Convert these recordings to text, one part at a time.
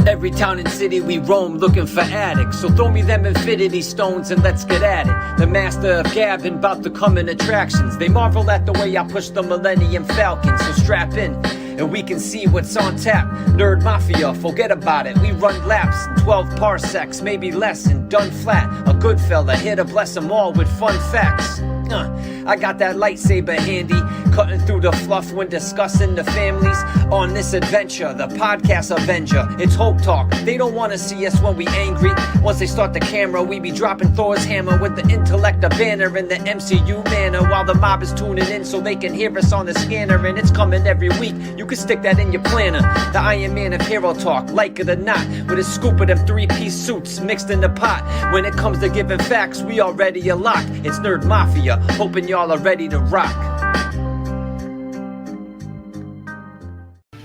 Every town and city we roam looking for addicts. So throw me them infinity stones and let's get at it. The master of Gavin about to come in attractions. They marvel at the way I push the Millennium Falcon. So strap in and we can see what's on tap. Nerd Mafia, forget about it. We run laps in 12 parsecs, maybe less, and done flat. A good fella here to bless them all with fun facts. I got that lightsaber handy, cutting through the fluff when discussing the families on this adventure. The podcast Avenger, it's Hope Talk. They don't want to see us when we angry. Once they start the camera, we be dropping Thor's hammer with the intellect of banner in the MCU manner, while the mob is tuning in so they can hear us on the scanner. And it's coming every week, you can stick that in your planner. The Iron Man of Hero Talk, like it or not, with a scoop of them three-piece suits mixed in the pot. When it comes to giving facts, we already a lock. It's Nerd Mafia, hoping y'all are ready to rock.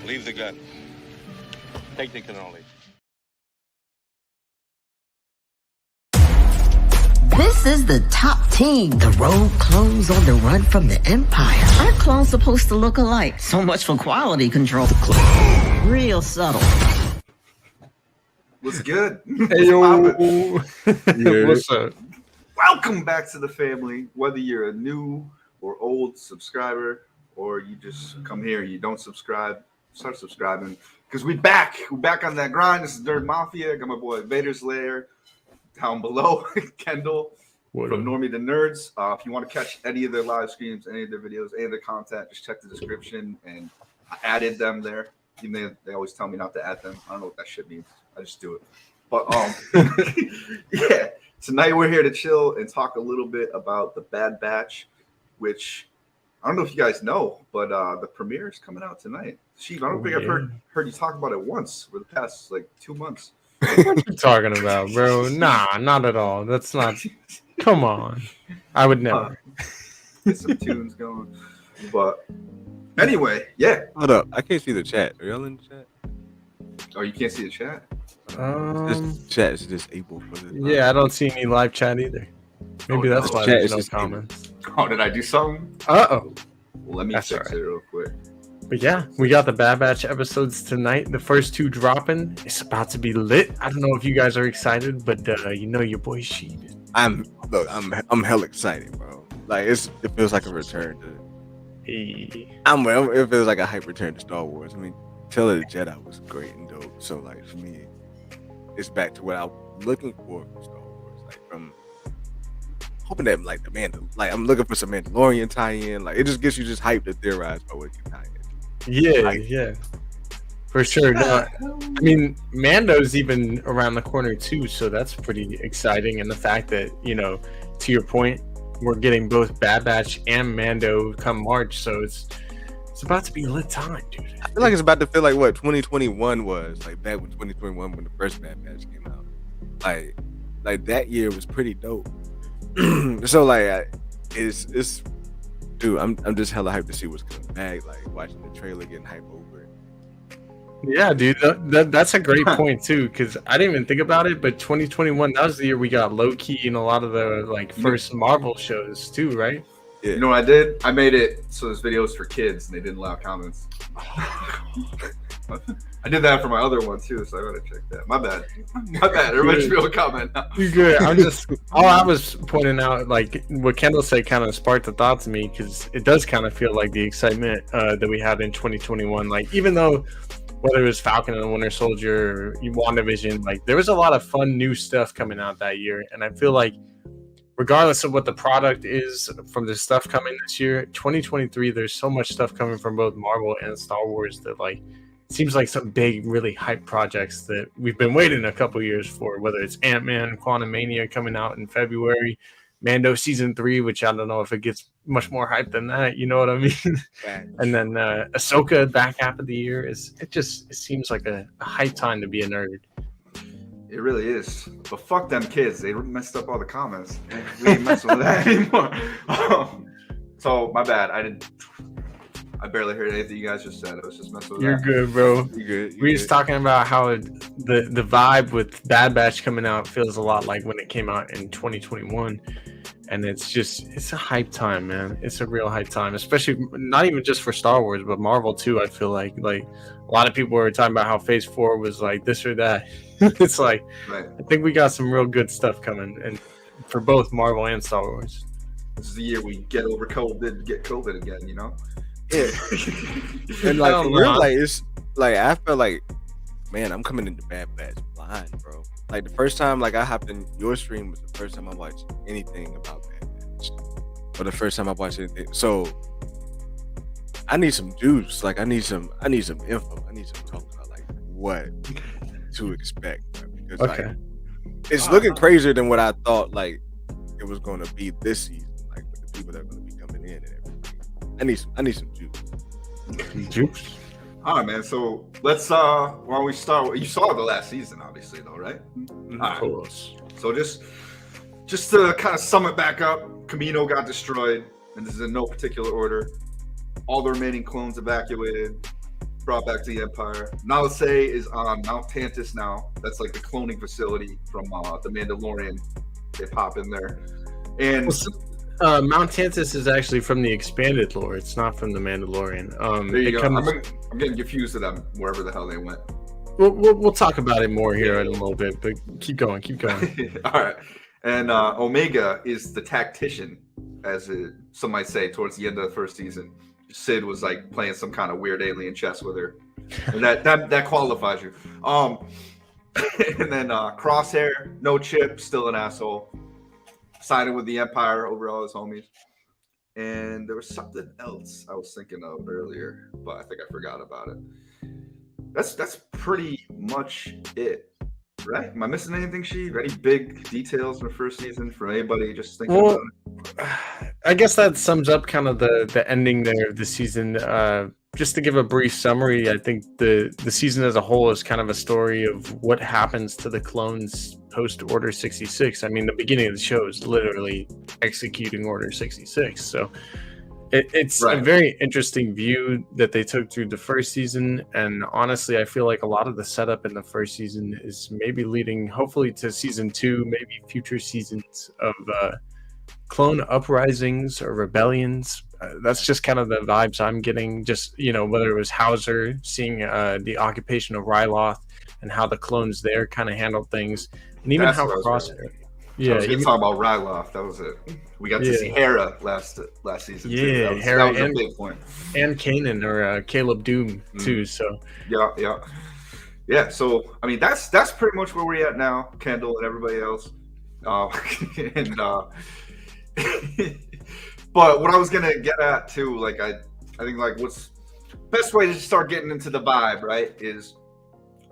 Leave the gun. Technical only. This is the top team, the rogue clones on the run from the Empire. Our clones supposed to look alike. So much for quality control. Real subtle. What's good? Hey, yo. What's up? Welcome back to the family. Whether you're a new or old subscriber, or you just come here and you don't subscribe, start subscribing. Because we're back. We're back on that grind. This is Nerd Mafia. I got my boy Vader's Lair down below. Kendall from Normie the Nerds. If you want to catch any of their live streams, any of their videos, any of their content, just check the description. And I added them there. Even though they always tell me not to add them. I don't know what that shit means. I just do it. But yeah. Tonight we're here to chill and talk a little bit about The Bad Batch, which I don't know if you guys know, but the premiere is coming out tonight. Sheiv, I don't think I've heard you talk about it once for the past 2 months. What are you talking about, bro? Nah, not at all. That's not. Come on, I would never. Get some tunes going, but anyway, yeah. Hold up, I can't see the chat. Are y'all in the chat? Oh, you can't see the chat? This chat is disabled for this. Yeah, I don't see any live chat either. Maybe that's why there's no comments. Oh, did I do something? Uh-oh. Well, let me fix it real quick. But yeah, we got the Bad Batch episodes tonight. The first two dropping. It's about to be lit. I don't know if you guys are excited, but you know your boy Sheiv. I'm hell excited, bro. Like it feels like a return to. It feels like a hype return to Star Wars. I mean, Tale of the Jedi was great and dope. So like for me, it's back to what I'm looking for from Star Wars. Like from hoping that like I'm looking for some Mandalorian tie-in. Like it just gets you just hyped to theorize about what you tie in. Yeah, for sure. No, I mean, Mando's even around the corner too, so that's pretty exciting. And the fact that, you know, to your point, we're getting both Bad Batch and Mando come March, so it's about to be a lit time, dude. I feel like it's about to feel like what 2021 was, like back when 2021 when the first Bad Batch came out. Like that year was pretty dope. So like it's dude, I'm just hella hyped to see what's coming back. Like watching the trailer getting hyped over it. Yeah, dude, that's a great point too, because I didn't even think about it, but 2021, that was the year we got Loki and a lot of the like first Marvel shows too, right? Yeah. You know what I did? I made it so this video was for kids and they didn't allow comments. I did that for my other one too, so I gotta check that. My bad. Everybody should be able to comment now. You're good. All I was pointing out, like what Kendall said, kind of sparked the thought to me, because it does kind of feel like the excitement that we had in 2021. Like even though whether it was Falcon and the Winter Soldier, or WandaVision, like there was a lot of fun new stuff coming out that year, and I feel like regardless of what the product is from the stuff coming this year, 2023, there's so much stuff coming from both Marvel and Star Wars that like seems like some big, really hype projects that we've been waiting a couple years for, whether it's Ant-Man, Quantumania coming out in February, Mando Season 3, which I don't know if it gets much more hype than that, you know what I mean? And then Ahsoka back half of the year. It seems like a hype time to be a nerd. It really is. But fuck them kids. They messed up all the comments. We ain't messing with that anymore. So my bad. I barely heard anything you guys just said. I was just messing with You're that. good, bro. You good? We was talking about how the vibe with Bad Batch coming out feels a lot like when it came out in 2021, and it's a hype time, man. It's a real hype time, especially not even just for Star Wars, but Marvel too. I feel like a lot of people were talking about how Phase 4 was like this or that. It's like Right. I think we got some real good stuff coming, and for both Marvel and Star Wars. This is the year we get over COVID, get COVID again, you know? Yeah. And like Hell for real, no. like it's like I felt like, man, I'm coming into Bad Batch blind, bro. Like the first time like I hopped in your stream was the first time I watched anything about Bad Batch. Or the first time I watched anything. So I need some juice. Like I need some info. I need some talk about like what to expect. Bro, because Okay. like it's looking crazier than what I thought like it was gonna be this season, like with the people that are gonna be coming in and everything. I need some juice. Juice. All right, man. So let's why don't we start? You saw the last season, obviously, though, right? All Of right. course. So just to kind of sum it back up, Camino got destroyed, and this is in no particular order. All the remaining clones evacuated, brought back to the Empire. Nalase is on Mount Tantus now. That's like the cloning facility from the Mandalorian. They pop in there, and Mount Tantus is actually from the expanded lore. It's not from the Mandalorian. there you it go. comes- I'm getting confused with them wherever the hell they went. We'll talk about it more here in a little bit, but keep going. All right. And Omega is the tactician, as some might say, towards the end of the first season. Sid was like playing some kind of weird alien chess with her, and that qualifies you. And then Crosshair, no chip, still an asshole, siding with the Empire over all his homies. And there was something else I was thinking of earlier, but I think I forgot about it. That's pretty much it, right? Am I missing anything, Sheiv? Any big details in the first season for anybody just thinking Well, about it? I guess that sums up kind of the ending there of the season. Just to give a brief summary, I think the season as a whole is kind of a story of what happens to the clones post Order 66. I mean, the beginning of the show is literally executing Order 66. So it's Right. a very interesting view that they took through the first season. And honestly, I feel like a lot of the setup in the first season is maybe leading, hopefully, to season 2, maybe future seasons of clone uprisings or rebellions. That's just kind of the vibes I'm getting. Just, whether it was Hauser seeing the occupation of Ryloth and how the clones there kind of handled things, and even That's how what I was Crosshair. I Yeah, was going to even- talk about Ryloth. That was it. We got to Yeah. see Hera last season. too. Yeah, that was, Hera that was and- a big point. and Kanan or Caleb Doom too. So Yeah. So I mean, that's pretty much where we're at now, Kendall and everybody else. And but what I was gonna get at too, like I think like what's best way to start getting into the vibe, right? Is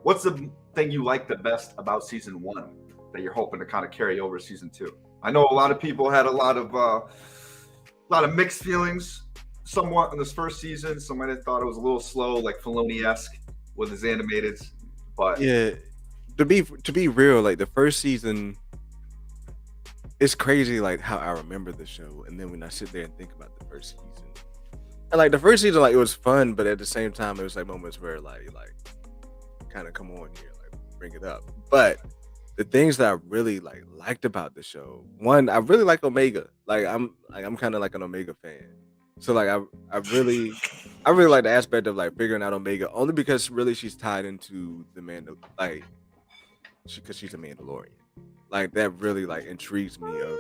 what's the thing you like the best about season 1 that you're hoping to kind of carry over season 2? I know a lot of people had a lot of mixed feelings, somewhat in this first season. Some might have thought it was a little slow, like Filoni-esque with his animated. But Yeah, to be real, like the first season, it's crazy like how I remember the show, and then when I sit there and think about the first season, and like the first season, like it was fun, but at the same time, it was like moments where like kind of come on here, like bring it up. But the things that I really liked about the show, one, I really like Omega. I'm kind of like an Omega fan. So like I really like the aspect of like figuring out Omega, only because really she's tied into the because she's a Mandalorian. Like that really like intrigues me. Of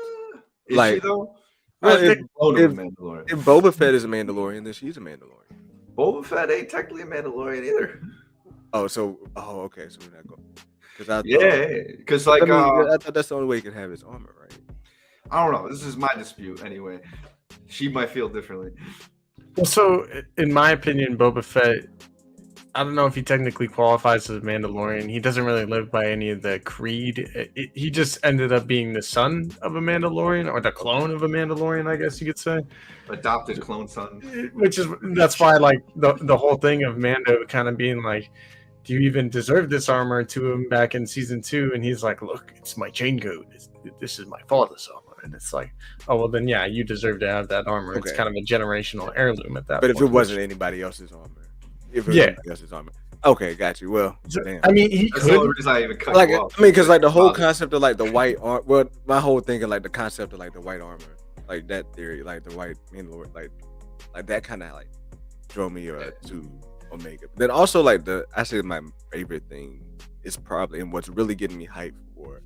is like, she though? well, I think if Mandalorian. if Boba Fett is a Mandalorian, then she's a Mandalorian. Boba Fett ain't technically a Mandalorian either. Okay, so we're not going. Because Because like I thought that's the only way he could have his armor, right? I don't know. This is my dispute anyway. She might feel differently. Well, so in my opinion, Boba Fett, I don't know if he technically qualifies as a Mandalorian. He doesn't really live by any of the creed. He just ended up being the son of a Mandalorian, or the clone of a Mandalorian, I guess you could say. Adopted clone son. That's why like the whole thing of Mando kind of being like do you even deserve this armor to him back in season 2? And he's like, look, it's my chain code. This is my father's armor. And it's like, oh, well, then, yeah, you deserve to have that armor. Okay. It's kind of a generational heirloom at that But point. if it wasn't anybody else's armor, okay, got you. Well, damn. I mean, he That's the only could. reason I even cut Like, you off. I mean, because like the whole concept of like the white armor, well, my whole thinking like the concept of like the white armor, like that theory, like the white Mandalorian, like that kind of like drove me to Omega. But then also like I say my favorite thing is probably, and what's really getting me hyped for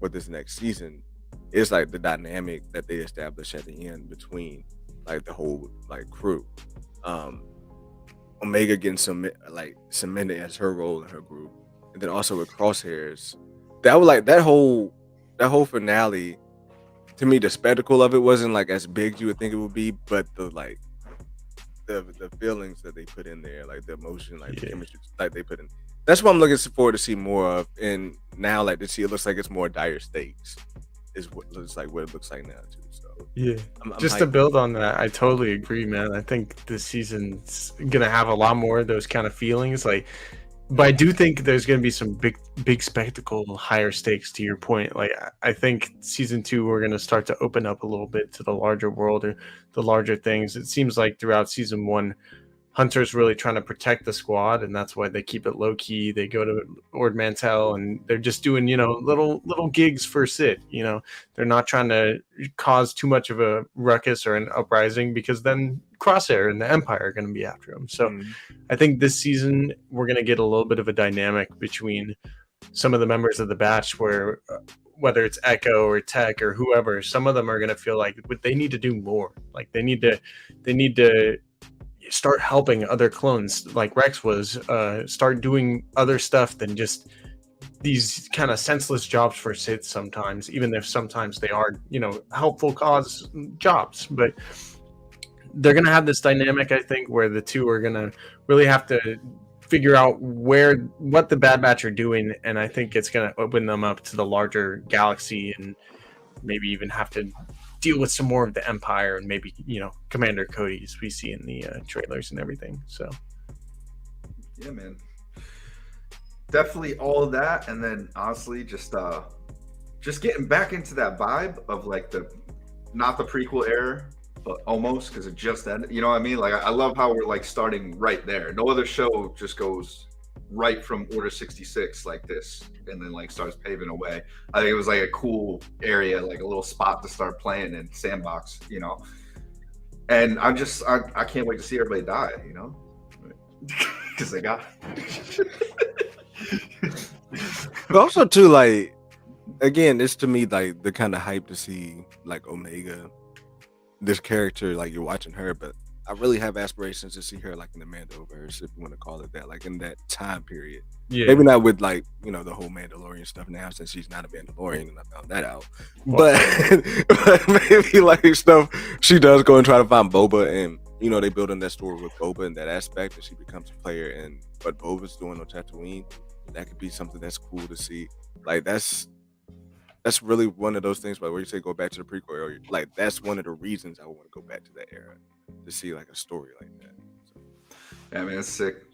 this next season is like the dynamic that they establish at the end between like the whole like crew. Omega getting cemented as her role in her group, and then also with Crosshairs, that was like that whole finale. To me, the spectacle of it wasn't like as big as you would think it would be, but the feelings that they put in there, like the emotion, like the chemistry, like they put in. That's what I'm looking forward to see more of. And now, like to see, it looks like it's more dire stakes. Is what looks like what it looks like now too. So yeah, I'm just hyped. to build on that, I totally agree, man. I think this season's gonna have a lot more of those kind of feelings, like. But I do think there's going to be some big spectacle, higher stakes. To your point, like I think season 2 we're going to start to open up a little bit to the larger world or the larger things. It seems like throughout season 1, Hunter's really trying to protect the squad, and that's why they keep it low key. They go to Ord Mantell, and they're just doing little gigs for Sid. They're not trying to cause too much of a ruckus or an uprising, because then Crosshair and the Empire are going to be after him. So I think this season we're going to get a little bit of a dynamic between some of the members of the batch where whether it's Echo or Tech or whoever, some of them are going to feel like they need to do more. Like they need to start helping other clones like Rex was, start doing other stuff than just these kind of senseless jobs for Sith sometimes, even if sometimes they are, helpful cause jobs. But they're going to have this dynamic, I think, where the two are going to really have to figure out what the Bad Batch are doing, and I think it's going to open them up to the larger galaxy, and maybe even have to deal with some more of the Empire, and maybe Commander Cody, as we see in the trailers and everything. So yeah, man, definitely all of that. And then honestly, just getting back into that vibe of like not the prequel era, but almost, because it just ended. You know what I mean? Like I love how we're like starting right there. No other show just goes right from Order 66 like this, and then like starts paving away. I think it was like a cool area, like a little spot to start playing in sandbox, And I can't wait to see everybody die, because they got But also too, like, again, it's to me like the kind of hype to see like Omega, this character, like you're watching her, but I really have aspirations to see her like in the Mandoverse, if you want to call it that, like in that time period. Yeah. Maybe not with like, the whole Mandalorian stuff now, since she's not a Mandalorian, and I found that out. But maybe like stuff she does go and try to find Boba, and they build in that story with Boba in that aspect, and she becomes a player in what Boba's doing on Tatooine. That could be something that's cool to see. Like that's really one of those things, like where you say go back to the prequel era. Like that's one of the reasons I want to go back to that era, to see like a story like that. So. Yeah, man, it's sick.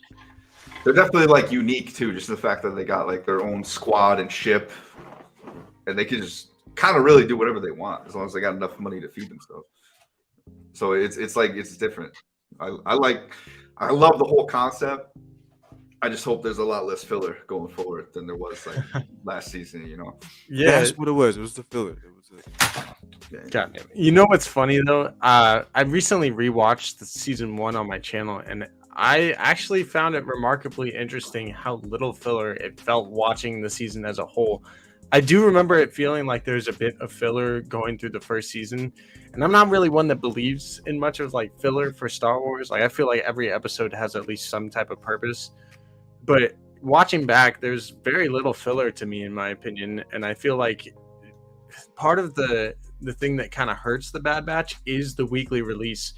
They're definitely like unique too, just the fact that they got like their own squad and ship, and they can just kind of really do whatever they want as long as they got enough money to feed themselves. So it's different. I love the whole concept. I just hope there's a lot less filler going forward than there was like last season, Yeah, that's what it was. It was the filler. It was God, you know what's funny though? I recently rewatched the season 1 on my channel, and I actually found it remarkably interesting how little filler it felt watching the season as a whole. I do remember it feeling like there's a bit of filler going through the first season, and I'm not really one that believes in much of like filler for Star Wars. Like I feel like every episode has at least some type of purpose. But watching back, there's very little filler to me, in my opinion. And I feel like part of the thing that kind of hurts the Bad Batch is the weekly release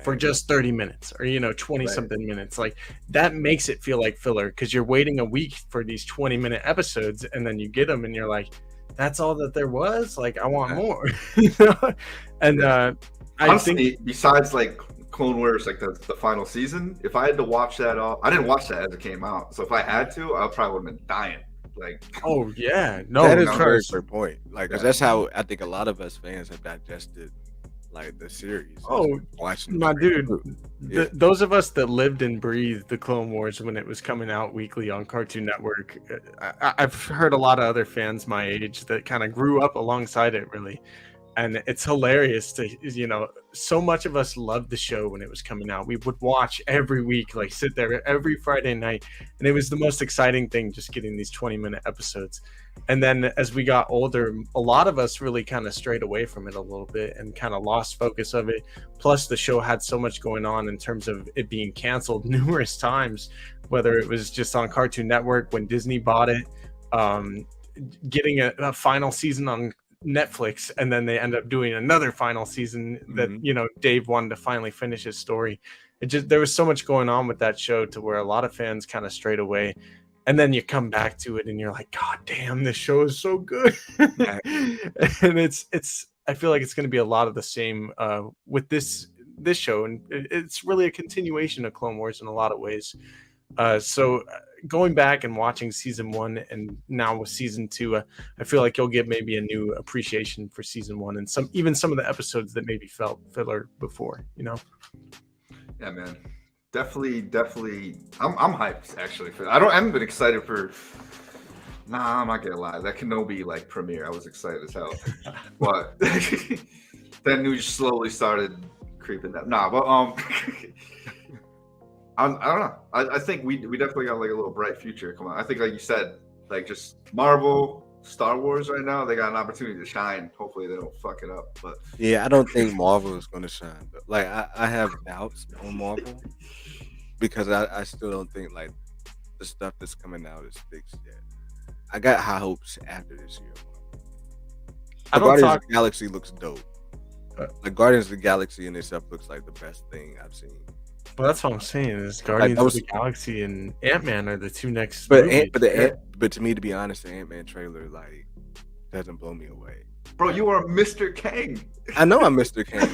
for just 30 minutes or, 20 something minutes. Like that makes it feel like filler, because you're waiting a week for these 20-minute episodes, and then you get them and you're like, that's all that there was? Like, I want more. And honestly, I think besides like Clone Wars, like the final season. If I had to watch that all, I didn't watch that as it came out. So if I had to, I probably would have been dying. Like, Oh yeah, no, that is a no, very trust. fair point. Like, 'cause Yeah. that's how I think a lot of us fans have digested like the series. Oh, watching my dude, Yeah. those of us that lived and breathed the Clone Wars when it was coming out weekly on Cartoon Network, I've heard a lot of other fans my age that kind of grew up alongside it, really. And it's hilarious to, so much of us loved the show when it was coming out. We would watch every week, like sit there every Friday night. And it was the most exciting thing, just getting these 20-minute episodes. And then as we got older, a lot of us really kind of strayed away from it a little bit and kind of lost focus of it. Plus the show had so much going on in terms of it being canceled numerous times, whether it was just on Cartoon Network when Disney bought it, getting a final season on Netflix, and then they end up doing another final season that Dave wanted to finally finish his story. There was so much going on with that show to where a lot of fans kind of strayed away, and then you come back to it and you're like, God damn, this show is so good. And it's I feel like it's going to be a lot of the same with this show, and it's really a continuation of Clone Wars in a lot of ways. So going back and watching season 1 and now with season 2, I feel like you'll get maybe a new appreciation for season 1 and some of the episodes that maybe felt filler before, yeah, man, definitely. I'm hyped actually. I haven't been excited for. Nah, I'm not gonna lie. That Kenobi like premiere, I was excited as hell, but that news slowly started creeping up. Nah, but I don't know. I think we definitely got like a little bright future. Come on, I think like you said, like just Marvel, Star Wars right now, they got an opportunity to shine. Hopefully they don't fuck it up. But Yeah, I don't think Marvel is going to shine. But like, I have doubts on Marvel because I still don't think like the stuff that's coming out is fixed yet. I got high hopes after this year. I don't Guardians talk. of the Galaxy looks dope. Like Guardians of the Galaxy in itself looks like the best thing I've seen. Well, that's what I'm saying. Is Guardians those- of the Galaxy and Ant-Man are the two next. But movies. but to me, to be honest, the Ant-Man trailer like doesn't blow me away. bro, you are Mr. Kang. I know I'm Mr. Kang.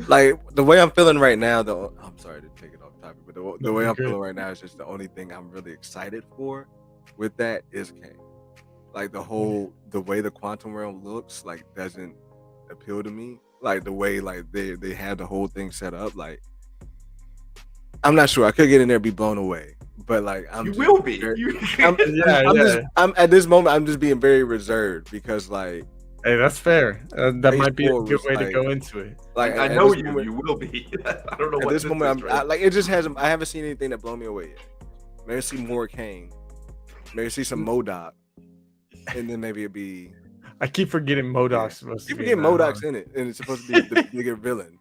Like the way I'm feeling right now, I'm sorry to take it off topic, but the way I'm Good. feeling right now is just the only thing I'm really excited for with that is Kang. Like the way the quantum realm looks like doesn't appeal to me. Like the way like they had the whole thing set up. Like I'm not sure. I could get in there and be blown away, but like You will be. I'm at this moment. I'm just being very reserved because like Hey, that's fair. That Phase might be a 4 good was way to like- go into it. like I at know this you. moment- You will be. I don't know At what this moment, is, I'm like it just hasn't. I haven't seen anything that blow me away yet. Maybe see more Kang. Maybe see some MODOK, and then maybe it'd be. I keep forgetting MODOK's supposed to People be. get in that, MODOK's huh? in it, and it's supposed to be the bigger villain.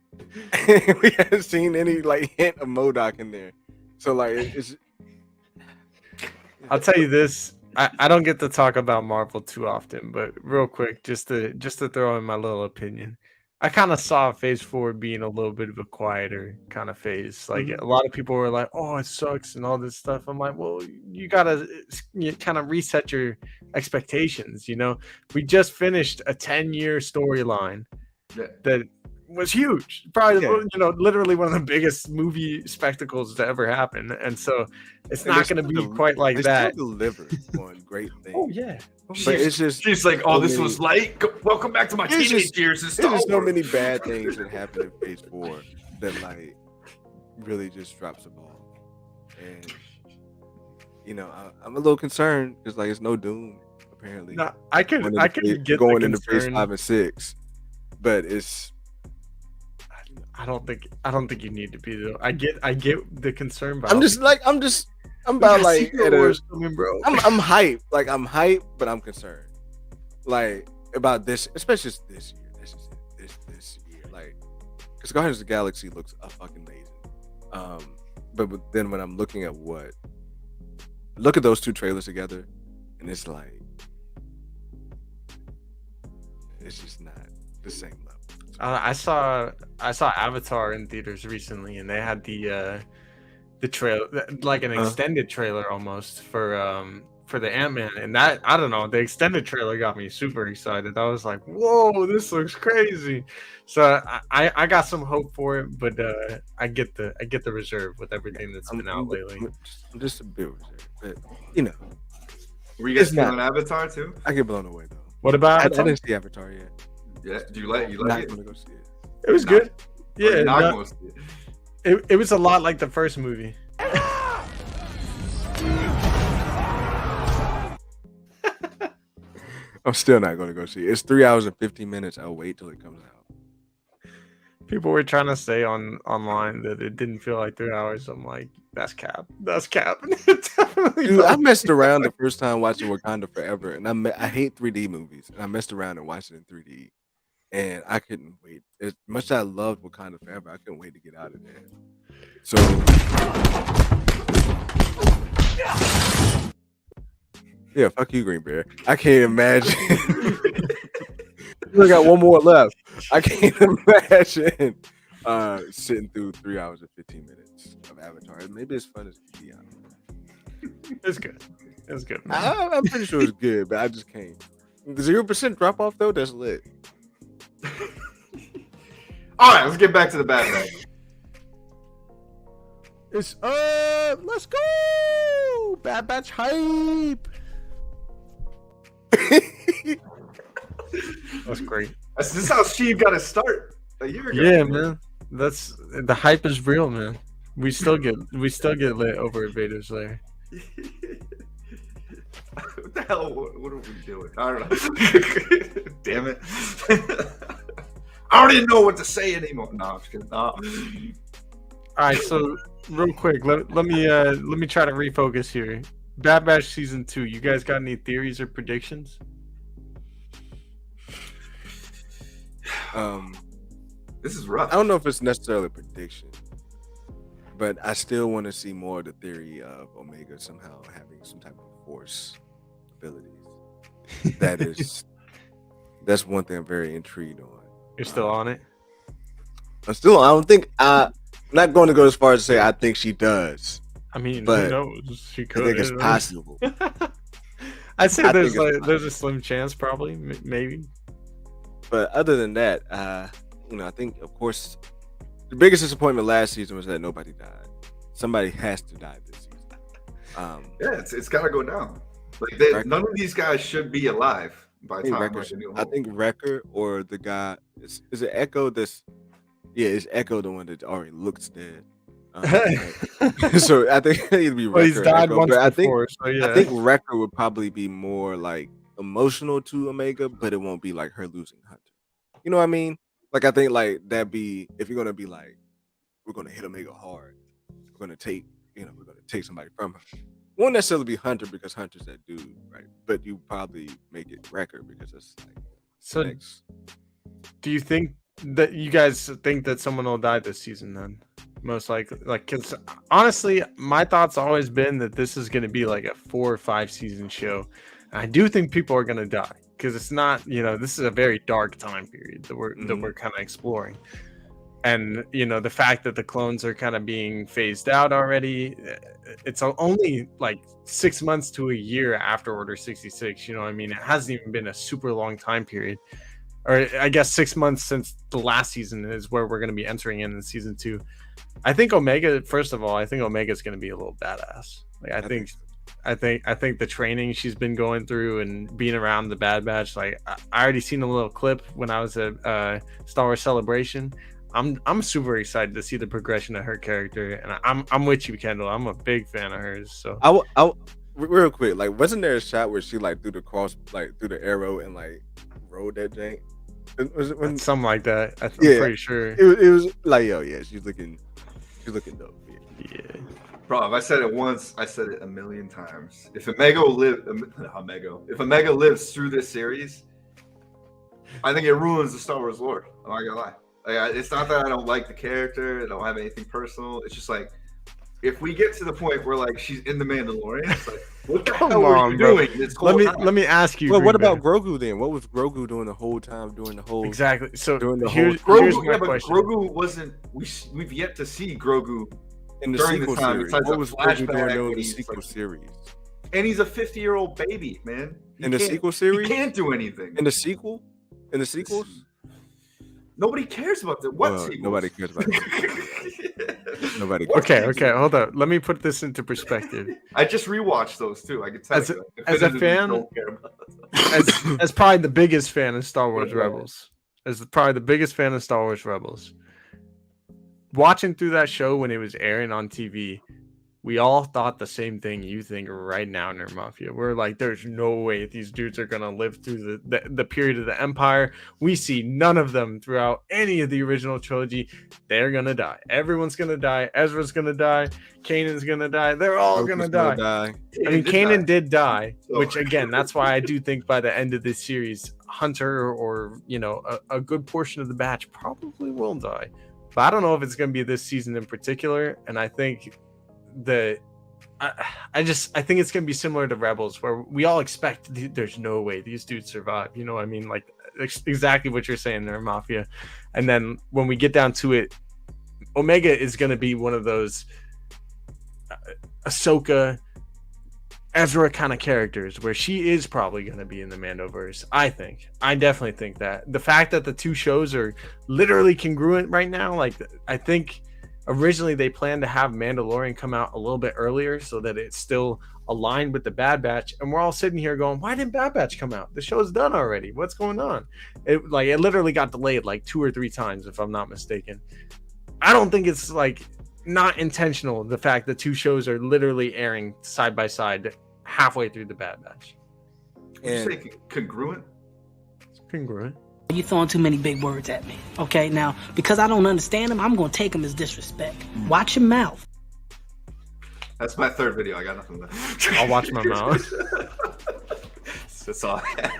We haven't seen any like hint of MODOK in there, so like it's. I'll tell you this. I don't get to talk about Marvel too often, but real quick, just to throw in my little opinion. I kind of saw Phase 4 being a little bit of a quieter kind of phase. Like a lot of people were like, "Oh, it sucks" and all this stuff. I'm like, "Well, you gotta kind of reset your expectations." We just finished a 10-year storyline Yeah. that was huge, probably Yeah. literally one of the biggest movie spectacles to ever happen, and so it's And not they going to be still- quite like they that. still deliver on great things. Oh yeah. But it's just She's like, "Oh, this so was many- light. Welcome back to my It's teenage just- years and There's stuff." just so many bad things that happen in Phase 4 that like really just drops the ball, and I'm a little concerned because like it's no Doom apparently. No, I could get going the into Phase concern. 5 and 6, but it's I don't think you need to be though. I get the concern, but I'm about like Secret at a, Wars coming, bro. I'm hyped. Like I'm hyped, but I'm concerned. Like about this, especially this year. This year. Like because Guardians of the Galaxy looks fucking amazing. But then when I'm looking at look at those two trailers together, and it's like it's just not the same level. I saw Avatar in theaters recently, and they had the trailer, like an extended trailer almost for for the Ant-Man, and that I don't know, the extended trailer got me super excited. I was like, "Whoa, this looks crazy!" So I got some hope for it, but I get the reserve with everything that's been out lately. I'm just a bit reserved, but you know, Were you guys It's not- feeling Avatar too? I get blown away though. What about I Avatar? didn't see Avatar yet. Yeah. Do you like Not it? gonna go see it. It was good. Or Yeah, you're not no, gonna see it? it was a lot like the first movie. I'm still not gonna go see it. It's 3 hours and 15 minutes. I'll wait till it comes out. People were trying to say online that it didn't feel like 3 hours. I'm like, that's cap. That's cap. It definitely Dude, I felt- messed around the first time watching Wakanda Forever, and I hate 3D movies, and I messed around and watched it in 3D, and I couldn't wait. As much as I loved Wakanda Forever, I couldn't wait to get out of there. So, yeah, fuck you, Green Bear. I can't imagine. We got one more left. I can't imagine sitting through 3 hours and 15 minutes of Avatar. Maybe it's fun as it can be. I don't know. It's good. It's good. Man. I'm pretty sure it's good, but I just can't. The 0% drop off though, that's lit. All right, let's get back to the Bad Batch. It's let's go! Bad Batch hype. That's great. This is how Sheiv got his start a year ago. Yeah, man. That's the hype is real, man. We still get lit over at Vader's Lair. What the hell? What are we doing? I don't know. Damn it. I don't even know what to say anymore. No, I'm just kidding. No. All right, so real quick, let me try to refocus here. Bad Batch season 2. You guys got any theories or predictions? This is rough. I don't know if it's necessarily a prediction, but I still want to see more of the theory of Omega somehow having some type of force abilities. That's one thing I'm very intrigued on. You're still on it? I'm not going to go as far as to say I think she does. I mean, But who knows? She I could. think it's possible. I'd say I there's think it's there's a slim chance, probably, maybe. But other than that, I think of course the biggest disappointment last season was that nobody died. Somebody has to die this season. Yeah, it's got to go down. Like none of these guys should be alive by the time. I think Wrecker or the guy is it Echo? Is Echo the one that already looks dead? So I think it'd be Wrecker. Well, he's died Echo, once but before, so yeah. I think Wrecker would probably be more like emotional to Omega, but it won't be like her losing Hunter. You know what I mean? Like I think like that'd be if you're gonna be like we're gonna hit Omega hard, we're gonna take somebody from her. It won't necessarily be Hunter because Hunter's that dude, right? But you probably make it Wrecker because it's like So, next. do you think that you guys think that someone will die this season? Then, most likely, because honestly, my thought's always been that this is going to be like a 4 or 5 season show. And I do think people are going to die because it's not, this is a very dark time period that we're kind of exploring. And the fact that the clones are kind of being phased out already, it's only like 6 months to a year after Order 66. You know what I mean? It hasn't even been a super long time period, or I guess 6 months since the last season is where we're going to be entering in season 2. I think Omega, first of all, I think Omega is going to be a little badass. Like I think the training she's been going through and being around the Bad Batch, like I already seen a little clip when I was at Star Wars Celebration. I'm super excited to see the progression of her character, and I'm with you, Kendall. I'm a big fan of hers. So I real quick, like, wasn't there a shot where she like threw the arrow and like rode that jank? Was it when, something like that? I'm pretty sure. It was like, yeah, she's looking dope. Yeah. Bro, if I said it once, I said it a million times. If Omega lives through this series, I think it ruins the Star Wars lore. I'm not gonna lie. Like, it's not that I don't like the character, I don't have anything personal. It's just like, if we get to the point where like she's in the Mandalorian, it's like, what the hell were you doing this whole time? Let me ask you. Well, what Green about Grogu then? What was Grogu doing the whole time? Exactly. So Grogu, but Grogu wasn't. We've yet to see Grogu in the during sequel the time. series. Besides What a was Grogu doing flashback in when the he's, sequel like, series? And he's a 50-year-old baby, man. In the sequel series? He can't do anything. In the sequels? Nobody cares about the what sequels? Nobody cares about it. Nobody cares. Okay, hold up. Let me put this into perspective. I just rewatched those too. I can tell As you. as a fan, don't care about as probably the biggest fan of Star Wars Rebels, watching through that show when it was airing on TV, we all thought the same thing you think right now, Nerd Mafia. We're like, there's no way these dudes are gonna live through the period of the Empire. We see none of them throughout any of the original trilogy. They're gonna die. Everyone's gonna die. Ezra's gonna die. Kanan's gonna die. They're all gonna die. I mean, Kanan did die, which again, that's why I do think by the end of this series, Hunter or a good portion of the batch probably will die. But I don't know if it's gonna be this season in particular, and I think I think it's gonna be similar to Rebels, where we all expect there's no way these dudes survive. You know what I mean? Like exactly what you're saying there, Mafia. And then when we get down to it, Omega is gonna be one of those Ahsoka, Ezra kind of characters, where she is probably gonna be in the Mandoverse. I definitely think that the fact that the two shows are literally congruent right now, like I think. Originally, they planned to have Mandalorian come out a little bit earlier so that it's still aligned with the Bad Batch. And we're all sitting here going, why didn't Bad Batch come out? The show's done already. What's going on? It literally got delayed like 2 or 3 times, if I'm not mistaken. I don't think it's like not intentional, the fact that 2 shows are literally airing side by side halfway through the Bad Batch. Did you say congruent? It's congruent. You're throwing too many big words at me. Okay, now, because I don't understand them, I'm going to take them as disrespect. Watch your mouth. That's my 3rd video. I got nothing left. I'll watch my mouth. That's all I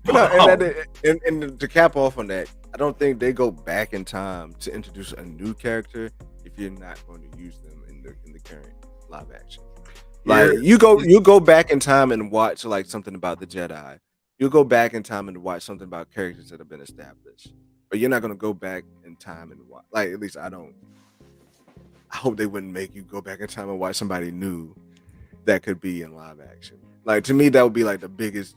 have. And to cap off on that, I don't think they go back in time to introduce a new character if you're not going to use them in the current live action. Like you go back in time and watch like something about the Jedi. You'll go back in time and watch something about characters that have been established, but you're not going to go back in time and watch. Like, at least I don't. I hope they wouldn't make you go back in time and watch somebody new that could be in live action. Like, to me, that would be like the biggest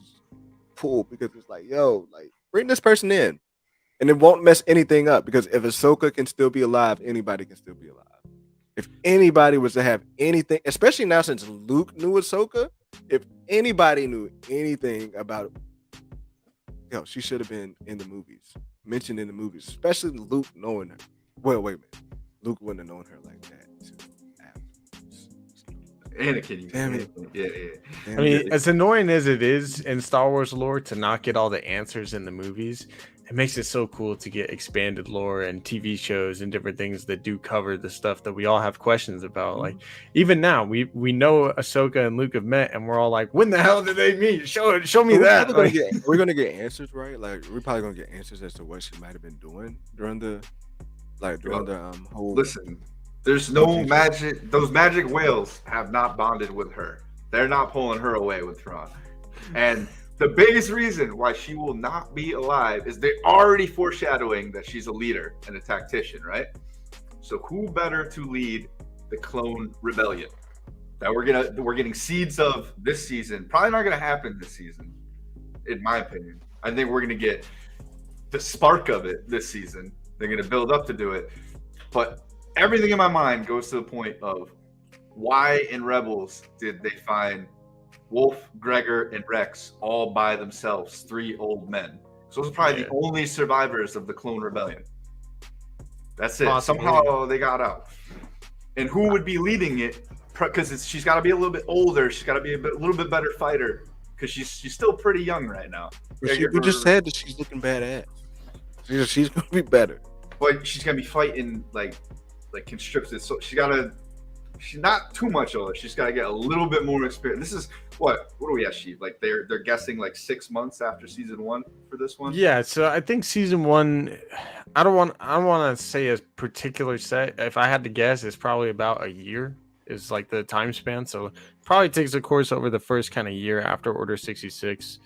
pull, because it's like, yo, like bring this person in, and it won't mess anything up, because if Ahsoka can still be alive, anybody can still be alive. If anybody was to have anything, especially now since Luke knew Ahsoka, if anybody knew anything about she should have been in the movies, mentioned in the movies, especially Luke knowing her. Well, wait a minute. Luke wouldn't have known her like that. Anakin. Damn it. Yeah. I mean, as annoying as it is in Star Wars lore to not get all the answers in the movies, it makes it so cool to get expanded lore and TV shows and different things that do cover the stuff that we all have questions about. Like, even now, we know Ahsoka and Luke have met, and we're all like, when the hell did they meet? Show me that. We're gonna get answers, right? Like, we're probably gonna get answers as to what she might have been doing during the whole. Listen, there's no magic. Those magic whales have not bonded with her. They're not pulling her away with Thrawn, and the biggest reason why she will not be alive is they're already foreshadowing that she's a leader and a tactician, right? So who better to lead the clone rebellion that we're getting seeds of this season? Probably not gonna happen this season, in my opinion. I think we're gonna get the spark of it this season. They're gonna build up to do it, but everything in my mind goes to the point of why in Rebels did they find Wolf, Gregor, and Rex all by themselves, 3 old men. So those are probably the only survivors of the Clone Rebellion. That's it. Possibly. Somehow they got out. And who would be leading it? Because she's got to be a little bit older. She's got to be a little bit better fighter, because she's still pretty young right now. We just said that she's looking badass. She's gonna be better. But she's gonna be fighting like constricted. So she's not too much older. She's got to get a little bit more experience. This is what do we have, Sheiv? Like they're guessing like 6 months after season 1 for this one. Yeah, so I think season 1. I don't want to say a particular set. If I had to guess, it's probably about a year is like the time span. So it probably takes a course over the first kind of year after Order 66,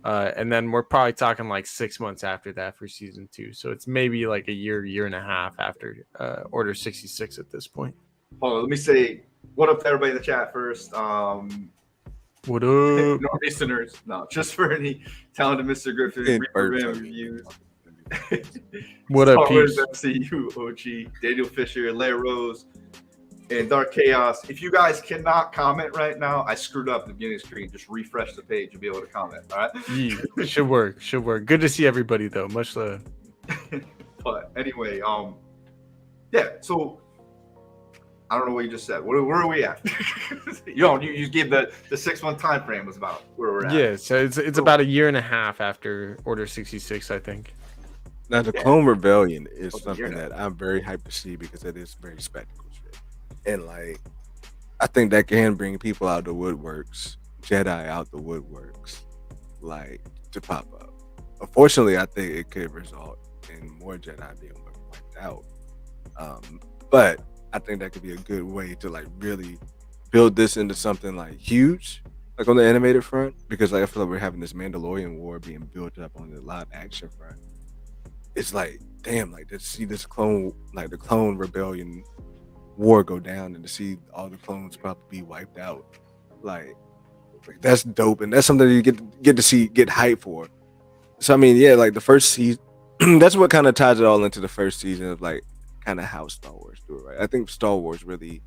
and then we're probably talking like 6 months after that for season 2. So it's maybe like a year and a half after Order 66 at this point. Hold on, let me say What up to everybody in the chat first? What up? Northeasterners, no, just for any talented Mr. Griffin, Reaper Rim reviews. What up, Star Wars peeps? MCU OG, Daniel Fisher, Leia Rose, and Dark Chaos. If you guys cannot comment right now, I screwed up the beginning screen. Just refresh the page and be able to comment. All right. Yeah, should work. Should work. Good to see everybody though. Much love. But anyway, yeah. So I don't know what you just said. Where are we at? you gave the 6-month time frame was about where we're at. Yeah, so it's about a year and a half after Order 66, I think. Now the Clone Rebellion is something that I'm very hyped to see because it is very spectacle shit, and like I think that can bring people out the woodworks, Jedi out the woodworks, like to pop up. Unfortunately, I think it could result in more Jedi being wiped out. But I think that could be a good way to like really build this into something like huge, like on the animated front, because like I feel like we're having this Mandalorian war being built up on the live action front. It's like, damn, like to see this clone, like the Clone Rebellion war go down and to see all the clones probably be wiped out. Like that's dope. And that's something you get to see, get hype for. So, I mean, yeah, like the first season, that's what kind of ties it all into the first season of like kind of how Star Wars do it, right? I think Star Wars really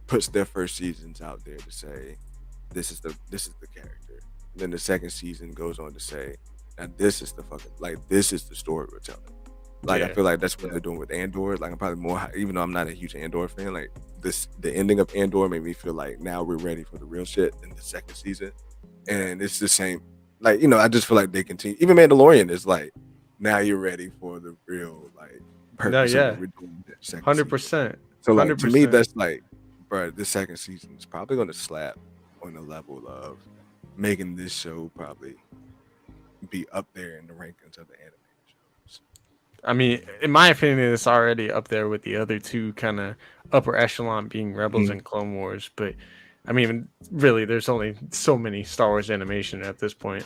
puts their first seasons out there to say, this is the character. And then the second season goes on to say, now this is the fucking, like, this is the story we're telling. Like, I feel like that's what they're doing with Andor. Like, I'm probably more, even though I'm not a huge Andor fan, like the ending of Andor made me feel like now we're ready for the real shit in the second season. And it's the same, like, you know, I just feel like they continue. Even Mandalorian is like, now you're ready for the real, like, purpose of what we're doing. 100%. So, like, to me, that's like, bro, this second season is probably going to slap on the level of making this show probably be up there in the rankings of the animated shows. I mean, in my opinion, it's already up there with the other two kind of upper echelon being Rebels and Clone Wars. But I mean, really, there's only so many Star Wars animation at this point.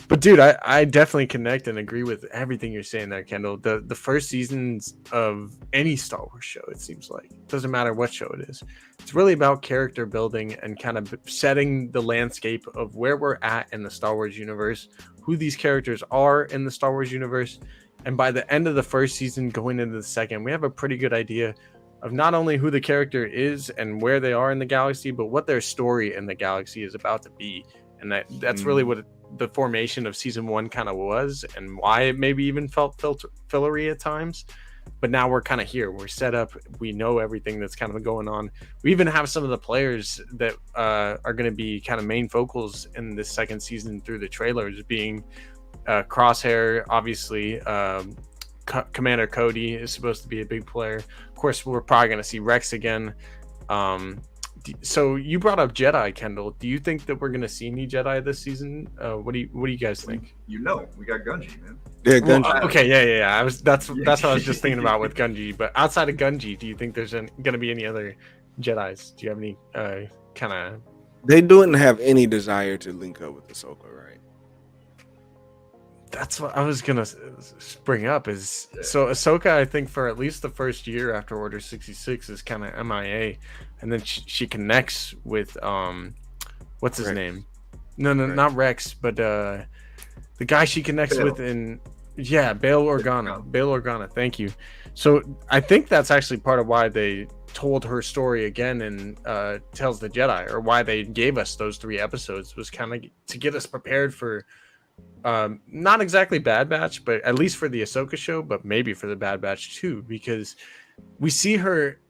But dude, I definitely connect and agree with everything you're saying there, Kendall. The first seasons of any Star Wars show, it seems like, it doesn't matter what show it is, it's really about character building and kind of setting the landscape of where we're at in the Star Wars universe, who these characters are in the Star Wars universe. And by the end of the first season, going into the second, we have a pretty good idea of not only who the character is and where they are in the galaxy, but what their story in the galaxy is about to be. And that's really what the formation of season one kind of was, and why it maybe even felt fillery at times. But now we're kind of here. We're set up. We know everything that's kind of going on. We even have some of the players that are going to be kind of main focals in this second season through the trailers, being Crosshair, obviously. Commander Cody is supposed to be a big player. Of course, we're probably going to see Rex again. So you brought up Jedi, Kendall. Do you think that we're going to see any Jedi this season? What do you guys think? You know, we got Gungi, man. Yeah, Gungi. Well, okay, yeah. That's what I was just thinking about with Gungi. But outside of Gungi, do you think there's going to be any other Jedis? Do you have any kind of? They didn't have any desire to link up with Ahsoka, right? That's what I was gonna bring up. Is so Ahsoka, I think, for at least the first year after Order 66 is kind of MIA, and then she connects with what's his name? No, Rex. Not Rex, but the guy she connects with in Bail Organa. Bail Organa. Thank you. So I think that's actually part of why they told her story again in Tales of the Jedi, or why they gave us those 3 episodes, was kind of to get us prepared for. Not exactly Bad Batch, but at least for the Ahsoka show, but maybe for the Bad Batch too, because we see her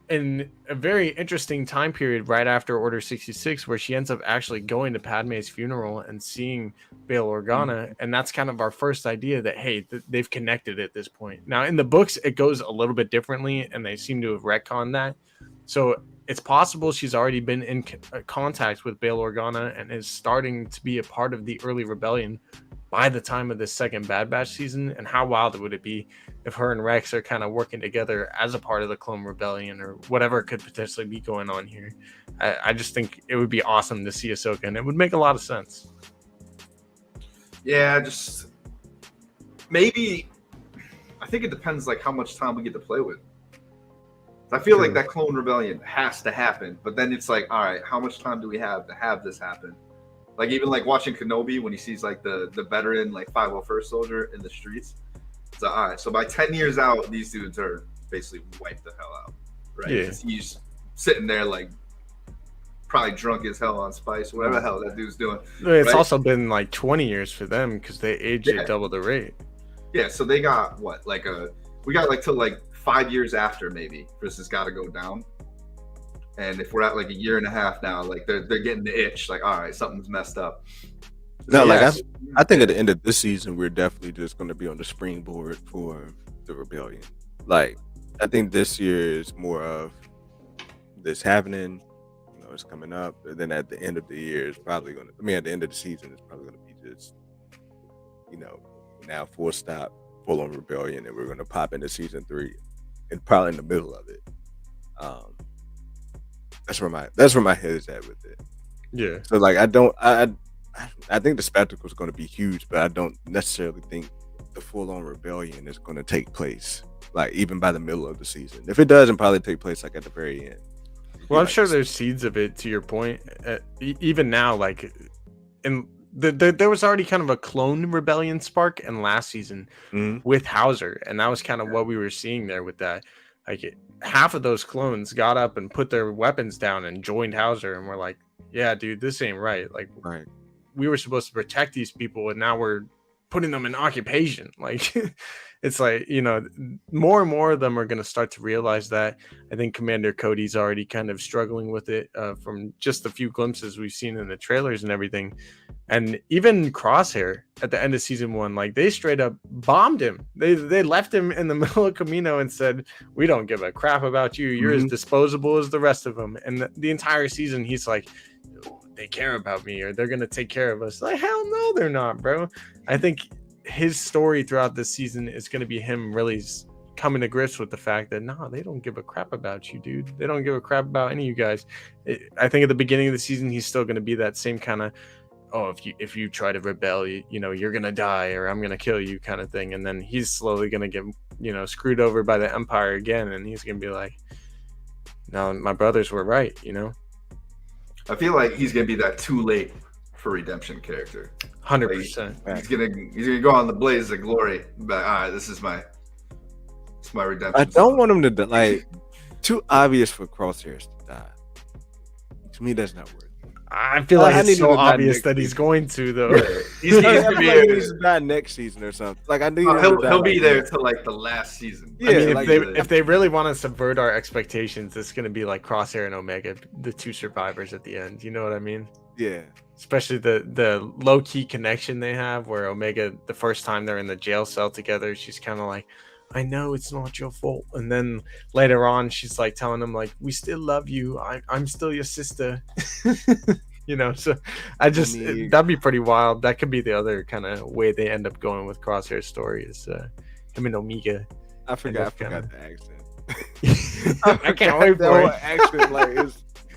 in a very interesting time period right after Order 66, where she ends up actually going to Padme's funeral and seeing Bail Organa, and that's kind of our first idea that, hey, they've connected at this point. Now, in the books, it goes a little bit differently, and they seem to have retconned that. So it's possible she's already been in contact with Bail Organa and is starting to be a part of the early rebellion by the time of this second Bad Batch season. And how wild would it be if her and Rex are kind of working together as a part of the Clone Rebellion, or whatever could potentially be going on here. I just think it would be awesome to see Ahsoka, and it would make a lot of sense. Yeah, just maybe. I think it depends, like, how much time we get to play with I feel like that clone rebellion has to happen, but then it's like, all right, how much time do we have to have this happen? Like even like watching Kenobi when he sees like the veteran like 501st soldier in the streets. So all right, so by 10 years out, these dudes are basically wiped the hell out, right? Yeah. He's sitting there like probably drunk as hell on spice, whatever the hell that dude's doing. It's right? also been like 20 years for them because they aged at double the rate. Yeah, so they got what, like we got like till like 5 years after maybe this has got to go down. And if we're at like a year and a half now, like they're getting the itch, like all right, something's messed up. No, like I think at the end of this season, we're definitely just going to be on the springboard for the rebellion. Like I think this year is more of this happening. It's coming up, and then at the end of the year, it's probably going to. I mean, at the end of the season, it's probably going to be just, now full stop, full on rebellion, and we're going to pop into season 3, and probably in the middle of it. That's where my head is at with it. Yeah. So like, I think the spectacle is going to be huge, but I don't necessarily think the full on rebellion is going to take place like even by the middle of the season. If it does, it'll probably take place like at the very end. Well, I'm sure there's seeds of it. To your point, even now, like, there was already kind of a clone rebellion spark in last season with Hauser, and that was kind of what we were seeing there with that. Like, half of those clones got up and put their weapons down and joined Hauser, and we're like, "Yeah, dude, this ain't right." Like, we were supposed to protect these people, and now we're putting them in occupation. Like, it's like, more and more of them are going to start to realize that. I think Commander Cody's already kind of struggling with it from just the few glimpses we've seen in the trailers and everything. And even Crosshair at the end of season 1, like, they straight up bombed him. They left him in the middle of Camino and said, "We don't give a crap about you. You're as disposable as the rest of them." And the entire season, he's like, "They care about me, or they're going to take care of us." Like, hell no, they're not, bro. I think his story throughout this season is going to be him really coming to grips with the fact that they don't give a crap about you, dude. They don't give a crap about any of you guys. I think at the beginning of the season, he's still going to be that same kind of, if you try to rebel, you're going to die, or I'm going to kill you kind of thing. And then he's slowly going to get, screwed over by the Empire again. And he's going to be like, "No, my brothers were right," I feel like he's going to be that too late for redemption character. 100%. Like, he's gonna go on the blaze of glory. But all right, this is my redemption. I don't want him to die. Like, too obvious for Crosshairs to die. To me, that's not worth it. I feel like it's so obvious that he's going to, though. He's gonna be he needs to die next season or something. Like, I need he'll be there till like the last season. Yeah, I mean, like, if they really want to subvert our expectations, it's going to be like Crosshair and Omega, the two survivors at the end. You know what I mean? Yeah. Especially the low-key connection they have, where Omega, the first time they're in the jail cell together, she's kind of like, "I know it's not your fault," and then later on she's like telling him, like, "We still love you, I'm still your sister." So that'd be pretty wild. That could be the other kind of way they end up going with Crosshair's story, is him and Omega. I forgot the accent. I can't wait for it. Accent, like,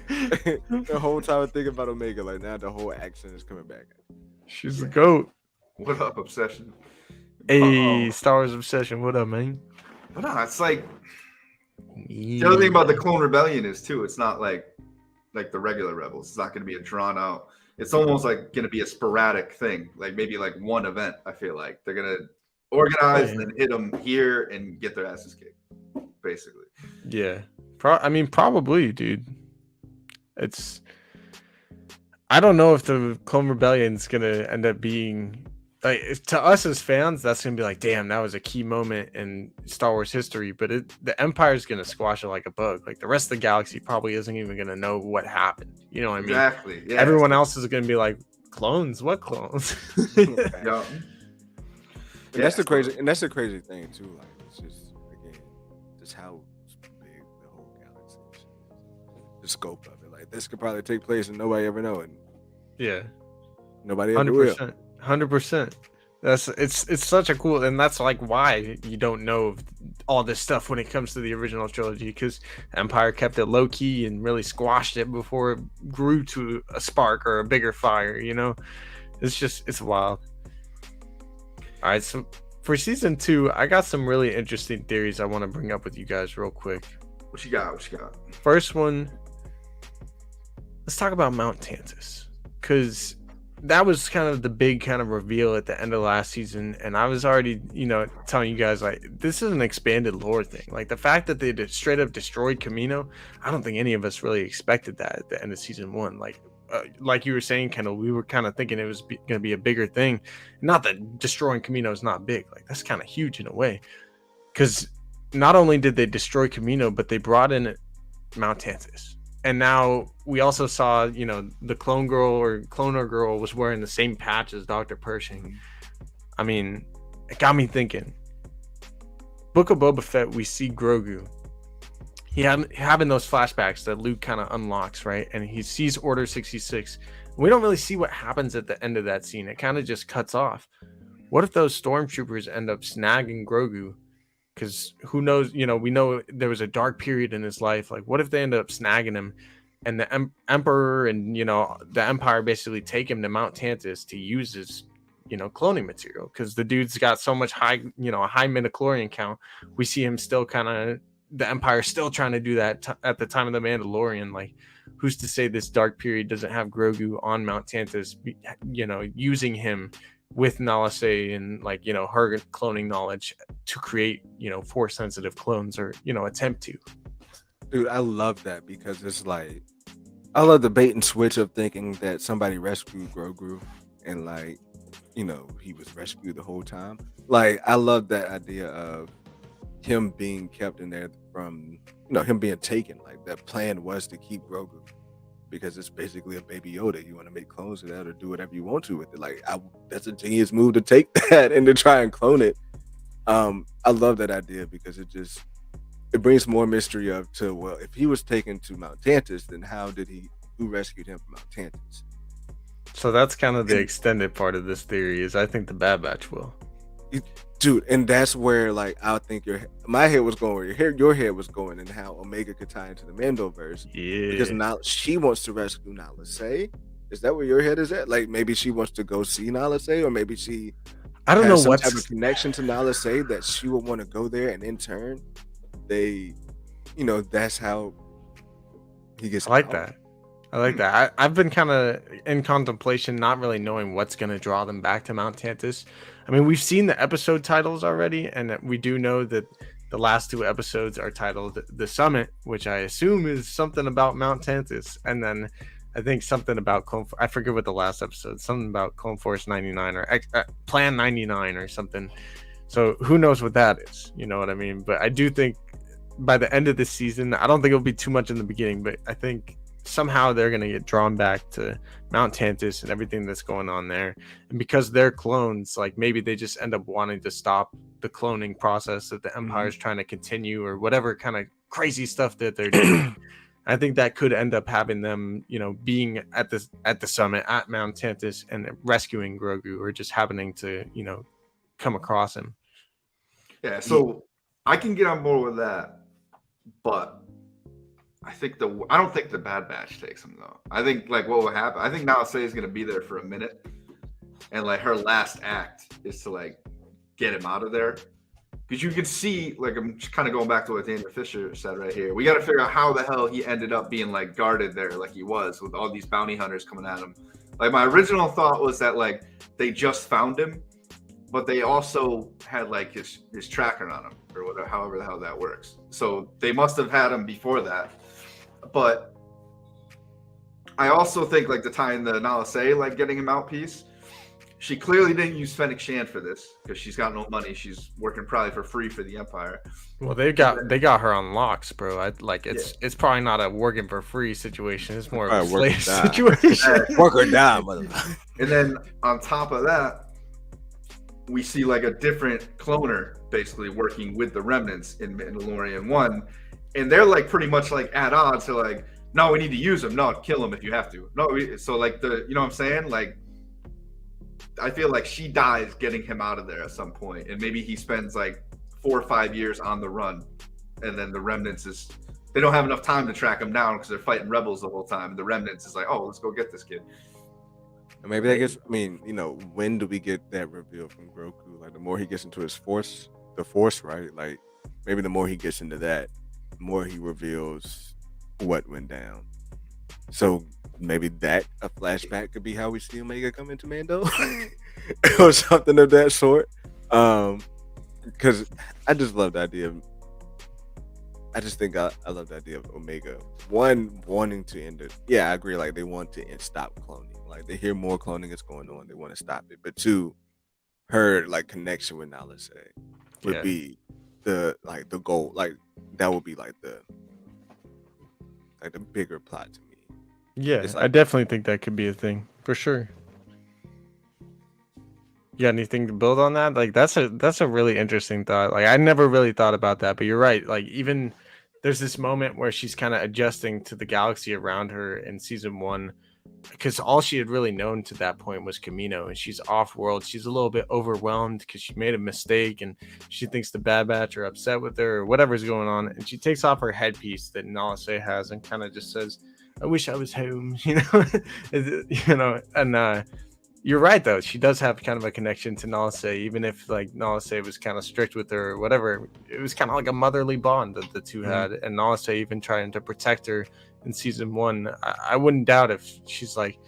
it's the whole time I'm thinking about Omega, like, now the whole accent is coming back. She's the GOAT. What up, Obsession? Hey, Star Wars Obsession, what up, man? But no, it's like the other thing about the Clone Rebellion is too, it's not like the regular Rebels. It's not going to be a drawn out. It's almost like going to be a sporadic thing, like maybe like one event. I feel like they're going to organize and then hit them here and get their asses kicked, basically. Yeah, probably, dude. I don't know if the Clone Rebellion's gonna end up being like, to us as fans, that's gonna be like, damn, that was a key moment in Star Wars history. But the Empire's gonna squash it like a bug. Like, the rest of the galaxy probably isn't even gonna know what happened. You know what I mean? Exactly. Yeah. Everyone else is gonna be like, clones? What clones? Yeah. And that's the crazy thing too. Like, it's just, again, just how big the whole galaxy is. The scope of it. Like, this could probably take place and nobody ever know it. Yeah. Nobody ever will. 100%. It's such a cool, and that's like why you don't know all this stuff when it comes to the original trilogy, because Empire kept it low key and really squashed it before it grew to a spark or a bigger fire. It's wild. All right, so for season 2, I got some really interesting theories I want to bring up with you guys real quick. What you got? What you got? First one, let's talk about Mount Tantus, because that was kind of the big kind of reveal at the end of last season, and I was already, telling you guys, like, this is an expanded lore thing. Like, the fact that they straight up destroyed Camino, I don't think any of us really expected that at the end of season 1. Like you were saying, Kendall, we were kind of thinking it was going to be a bigger thing. Not that destroying Camino is not big. Like, that's kind of huge in a way, because not only did they destroy Camino, but they brought in Mount Tantus. And now we also saw, the clone girl or cloner girl was wearing the same patch as Dr. Pershing. I mean, it got me thinking. Book of Boba Fett, we see Grogu. He having those flashbacks that Luke kind of unlocks, right? And he sees Order 66. We don't really see what happens at the end of that scene. It kind of just cuts off. What if those stormtroopers end up snagging Grogu? Because who knows, we know there was a dark period in his life. Like, what if they end up snagging him and the Emperor and, the Empire basically take him to Mount Tantus to use his, cloning material? Because the dude's got so much high midichlorian count. We see him still kind of, the Empire still trying to do that at the time of the Mandalorian. Like, who's to say this dark period doesn't have Grogu on Mount Tantus, using him with Nala Se and her cloning knowledge to create force sensitive clones, or attempt to. Dude, I love that, because it's like, I love the bait and switch of thinking that somebody rescued Grogu and he was rescued the whole time. Like, I love that idea of him being kept in there from him being taken. Like, that plan was to keep Grogu, because it's basically a baby Yoda. You want to make clones of that or do whatever you want to with it. Like, that's a genius move to take that and to try and clone it. I love that idea, because it brings more mystery well, if he was taken to Mount Tantus, then who rescued him from Mount Tantus? So that's kind of the extended part of this theory, is I think the Bad Batch will. Dude, and that's where, like, I think my head was going, where your head was going, and how Omega could tie into the Mandoverse. Yeah. Because now she wants to rescue Nala Se. Is that where your head is at? Like, maybe she wants to go see Nala Se, or maybe she I don't know what type of connection to Nala Se that she would want to go there, and in turn, that's how he gets. I like that. I've been kind of in contemplation, not really knowing what's going to draw them back to Mount Tantus. I mean, we've seen the episode titles already, and we do know that the last 2 episodes are titled The Summit, which I assume is something about Mount Tantus. And then I think something about I forget what the last episode, something about Clone Force 99 or Plan 99 or something. So who knows what that is? You know what I mean? But I do think by the end of this season, I don't think it'll be too much in the beginning, but I think somehow they're going to get drawn back to Mount Tantus and everything that's going on there. And because they're clones, like, maybe they just end up wanting to stop the cloning process that the Empire is trying to continue, or whatever kind of crazy stuff that they're doing. I think that could end up having them, being at the summit at Mount Tantus and rescuing Grogu, or just happening to, come across him. Yeah, so I can get on board with that, but I don't think the Bad Batch takes him, though. I think, like, what will happen, I think Nala Se is going to be there for a minute, and, like, her last act is to, like, get him out of there. Because you can see, like, I'm just kind of going back to what Daniel Fisher said right here. We got to figure out how the hell he ended up being, like, guarded there like he was, with all these bounty hunters coming at him. Like, my original thought was that, like, they just found him, but they also had, like, his tracker on him, or whatever, however the hell that works. So they must have had him before that. But I also think, like, the tie in the Nala Se, like, getting him out piece, she clearly didn't use Fennec Shand for this, because she's got no money. She's working probably for free for the Empire. Well, they got her on locks, bro. It's probably not a working for free situation. It's more of a slave situation. Work or die, motherfucker. And then on top of that, we see, like, a different cloner basically working with the remnants in Mandalorian 1. And they're, like, pretty much, like, at odds. They're like, no, we need to use him. No, kill him if you have to. No, so, like, you know what I'm saying? Like, I feel like she dies getting him out of there at some point. And maybe he spends, like, 4 or 5 years on the run. And then the remnants they don't have enough time to track him down because they're fighting rebels the whole time. And the remnants is like, oh, let's go get this kid. And maybe that gets, when do we get that reveal from Grogu? Like, the more he gets into the force, right? Like, maybe the more he gets into that, more he reveals what went down. So maybe that a flashback could be how we see Omega come into Mando, or something of that sort. Because I just love the idea of. I just think I love the idea of Omega. One, wanting to end it. Yeah, I agree. Like, they want to stop cloning. Like, they hear more cloning is going on. They want to stop it. But two, her like connection with Nala would be the goal. Like, that would be like the bigger plot to me. Yeah, It's like, I definitely think that could be a thing for sure. You got anything to build on that? Like, that's a really interesting thought. Like, I never really thought about that, but you're right. Like, even there's this moment where she's kind of adjusting to the galaxy around her in season 1, because all she had really known to that point was Kamino, and she's off world. She's a little bit overwhelmed because she made a mistake, and she thinks the Bad Batch are upset with her or whatever's going on. And she takes off her headpiece that Nala Se has and kind of just says, "I wish I was home," and you're right, though. She does have kind of a connection to Nala Se, even if like Nala Se was kind of strict with her or whatever. It was kind of like a motherly bond that the two had, and Nala Se even trying to protect her in season 1. I wouldn't doubt if she's like,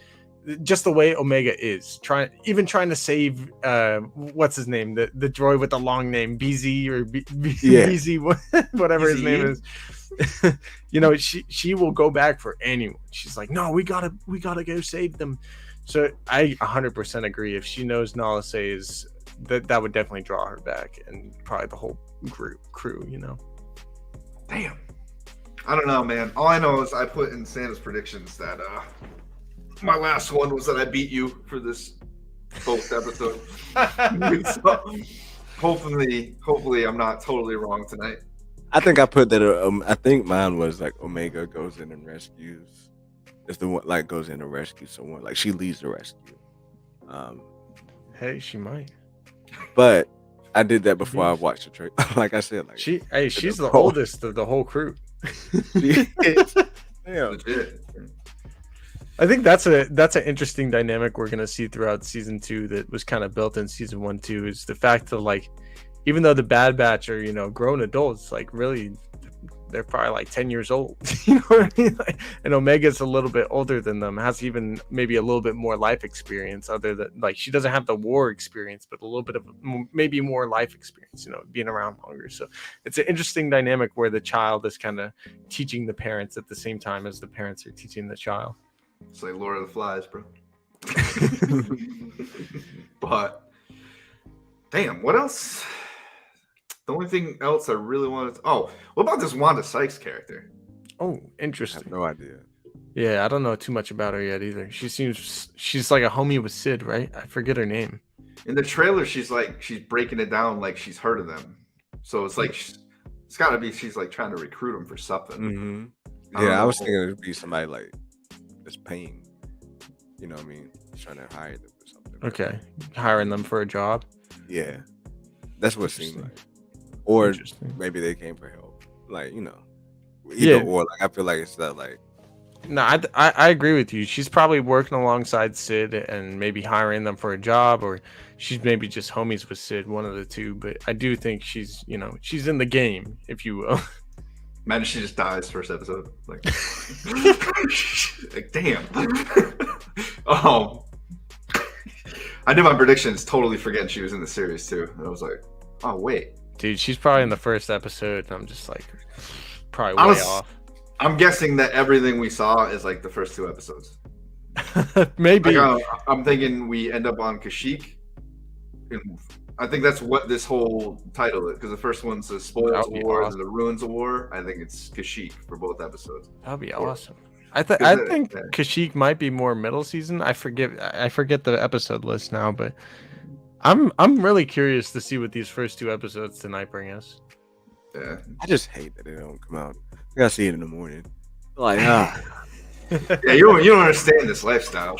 just the way Omega is trying to save what's his name, the droid with the long name, BZ or BZ, whatever his name is. She will go back for anyone. She's like, no, we gotta go save them. So I 100% agree. If she knows Nala Se is that would definitely draw her back, and probably the whole crew. Damn. I don't know, man. All I know is I put in Santa's predictions that my last one was that I beat you for this post episode. So hopefully I'm not totally wrong tonight. I think I put that. I think mine was like Omega goes in and rescues. It's the one like goes in to rescue someone. Like, she leads the rescue. Hey, she might. But I did that before I watched the trailer. Like I said, like she's the oldest of the whole crew. Damn. Legit. I think that's an interesting dynamic we're gonna see throughout season 2 that was kind of built in season 1 too, is the fact that, like, even though the Bad Batch are grown adults, like, really they're probably like 10 years old. You know what I mean? Like, and Omega's a little bit older than them, has even maybe a little bit more life experience, other than, like, she doesn't have the war experience, but a little bit of maybe more life experience, being around longer. So it's an interesting dynamic where the child is kind of teaching the parents at the same time as the parents are teaching the child. It's like Lord of the Flies, bro. But damn, what else? The only thing else I really wanted to... Oh, what about this Wanda Sykes character? Oh, I interesting. have no idea. Yeah, I don't know too much about her yet either. She's like a homie with Sid, right? I forget her name. In the trailer, she's breaking it down like she's heard of them. So it's like it's got to be she's like trying to recruit them for something. Mm-hmm. Yeah, I was thinking it'd be somebody like that's paying. You know what I mean? Trying to hire them or something. Okay, hiring them for a job. Yeah, that's what it seemed like. Or maybe they came for help. Like, either or. Like, I feel like it's not like. No, I agree with you. She's probably working alongside Sid and maybe hiring them for a job, or she's maybe just homies with Sid, one of the two. But I do think she's in the game, if you will. Imagine she just dies first episode. Like, like damn. I did my predictions totally forgetting she was in the series too. And I was like, oh wait. Dude, she's probably in the first episode, and I'm just like, probably way off. I'm guessing that everything we saw is like the first 2 episodes. Maybe. Like, I'm thinking we end up on Kashyyyk. I think that's what this whole title is, because the first one's the Spoils of War and the Ruins of War. I think it's Kashyyyk for both episodes. That'd be awesome. I think Kashyyyk might be more middle season. I forget the episode list now, but I'm really curious to see what these first 2 episodes tonight bring us. Yeah, I just hate that they don't come out. I gotta see it in the morning. Like, yeah, you don't understand this lifestyle.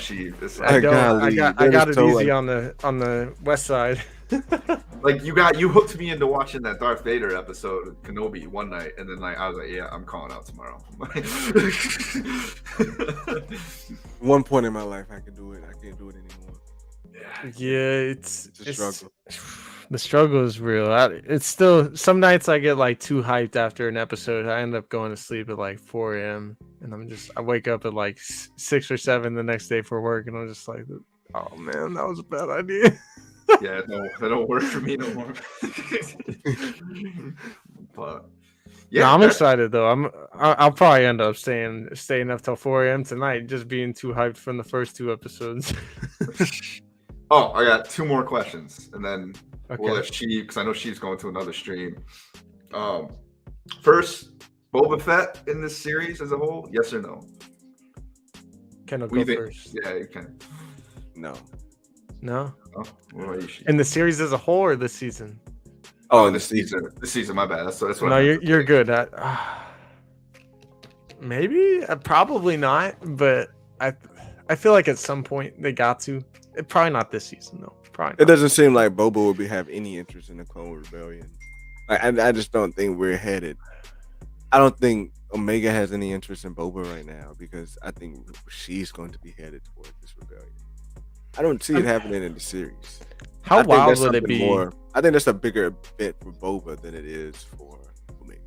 I got it easy on the west side. Like, you hooked me into watching that Darth Vader episode of Kenobi one night, and then I was like, yeah, I'm calling out tomorrow. One point in my life I could do it. I can't do it anymore. Yeah, It's a struggle. The struggle is real. It's still some nights I get like too hyped after an episode. I end up going to sleep at like 4 a.m. and I wake up at like 6 or 7 the next day for work, and I'm just like, oh man, that was a bad idea. Yeah, no, that don't work for me no more. But No, yeah, I'm excited though. I'll probably end up staying up till 4 a.m. tonight, just being too hyped from the first 2 episodes. Oh, I got 2 more questions, and then we'll Okay. let Sheev, because I know Sheev's going to another stream. First, Boba Fett in this series as a whole, yes or no? Kendall, What do go you think? first. Yeah, you can. No. Oh, what about you, Sheev? In the series as a whole or this season? Oh, this season. This season, my bad. That's what No, I meant to you're say. good. Maybe, probably not, but I feel like at some point they got to. Probably not this season though. Probably It not. doesn't seem like Boba would have any interest in the Clone Rebellion. I just don't think we're headed. I don't think Omega has any interest in Boba right now because I think she's going to be headed toward this rebellion. I don't see it happening in the series. How I think wild that's would it something be? more. I think that's a bigger bet for Boba than it is for Omega.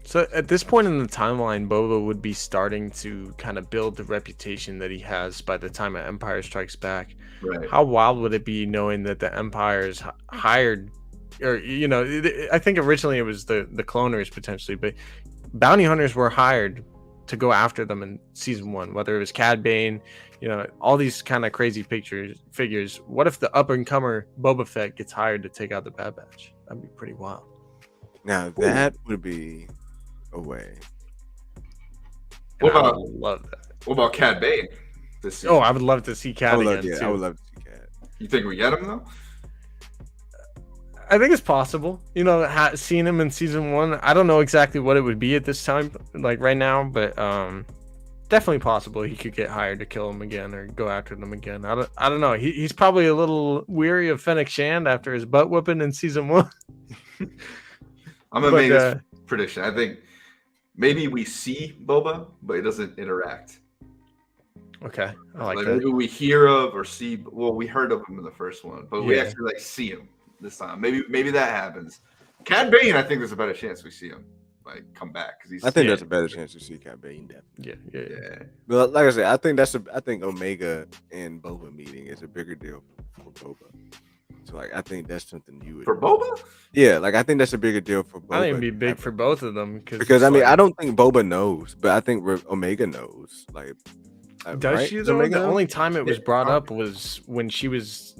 So at this point in the timeline, Boba would be starting to kind of build the reputation that he has by the time Empire Strikes Back. Right. How wild would it be knowing that the Empire's hired, or I think originally it was the cloners potentially, but bounty hunters were hired to go after them in season 1, whether it was Cad Bane, all these kind of crazy figures. What if the up and comer Boba Fett gets hired to take out the Bad Batch? That'd be pretty wild. Now that would be a way. What And I about would love that? What about Cad Bane? This season? Oh, I would love to see Cad again too. I would love to see Cad. You think we get him though? I think it's possible. Seeing him in season 1, I don't know exactly what it would be at this time, like right now, but definitely possible he could get hired to kill him again or go after them again. I don't know. He's probably a little weary of Fennec Shand after his butt whooping in season 1. I'm gonna make this prediction. I think maybe we see Boba, but it doesn't interact. Okay, I like Maybe that. we hear of or see. Well, we heard of him in the first one, but we Yeah. actually see him this time. Maybe that happens. Cad Bane, I think there's a better chance we see him come back because he's. I think there's a better chance to see Cad Bane. Definitely. Yeah. But like I said, I think Omega and Boba meeting is a bigger deal for Boba. So I think that's something you would For Boba. Yeah, I think that's a bigger deal for Boba. I think it'd be big for both of them because I don't think Boba knows, but I think Omega knows. Does right? she Does though? Omega The know? only time it was brought up was when she was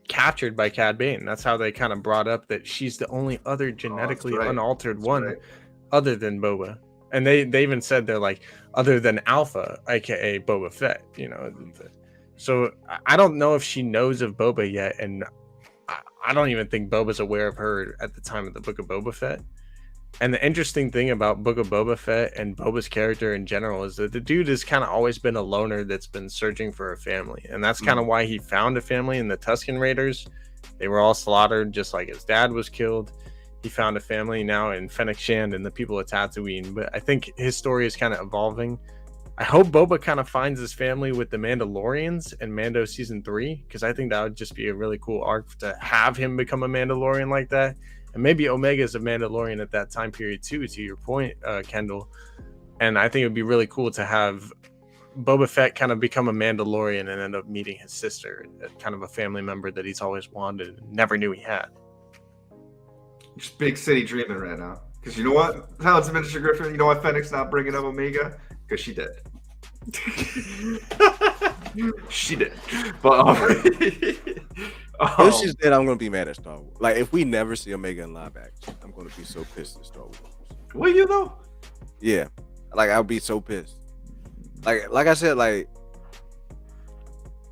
captured by Cad Bane. That's how they kind of brought up that she's the only other genetically unaltered one other than Boba. And they even said they're like other than Alpha, aka Boba Fett, So I don't know if she knows of Boba yet, and I don't even think Boba's aware of her at the time of the Book of Boba Fett. And the interesting thing about Book of Boba Fett and Boba's character in general is that the dude has kind of always been a loner that's been searching for a family. And that's kind of why he found a family in the Tusken Raiders. They were all slaughtered just like his dad was killed. He found a family now in Fennec Shand and the people of Tatooine. But I think his story is kind of evolving. I hope Boba kind of finds his family with the Mandalorians in Mando Season 3, because I think that would just be a really cool arc to have him become a Mandalorian like that. And maybe Omega's a Mandalorian at that time period too, to your point, Kendall. And I think it would be really cool to have Boba Fett kind of become a Mandalorian and end up meeting his sister, kind of a family member that he's always wanted and never knew he had. Just big city dreaming right now. Because you know what? How's Minister Griffin? You know why Fennec's not bringing up Omega? Because she did. She did. But if she's dead, I'm gonna be mad at Star Wars. If we never see Omega in live action, I'm gonna be so pissed at Star Wars. Will you though? Yeah, I'll be so pissed. Like I said,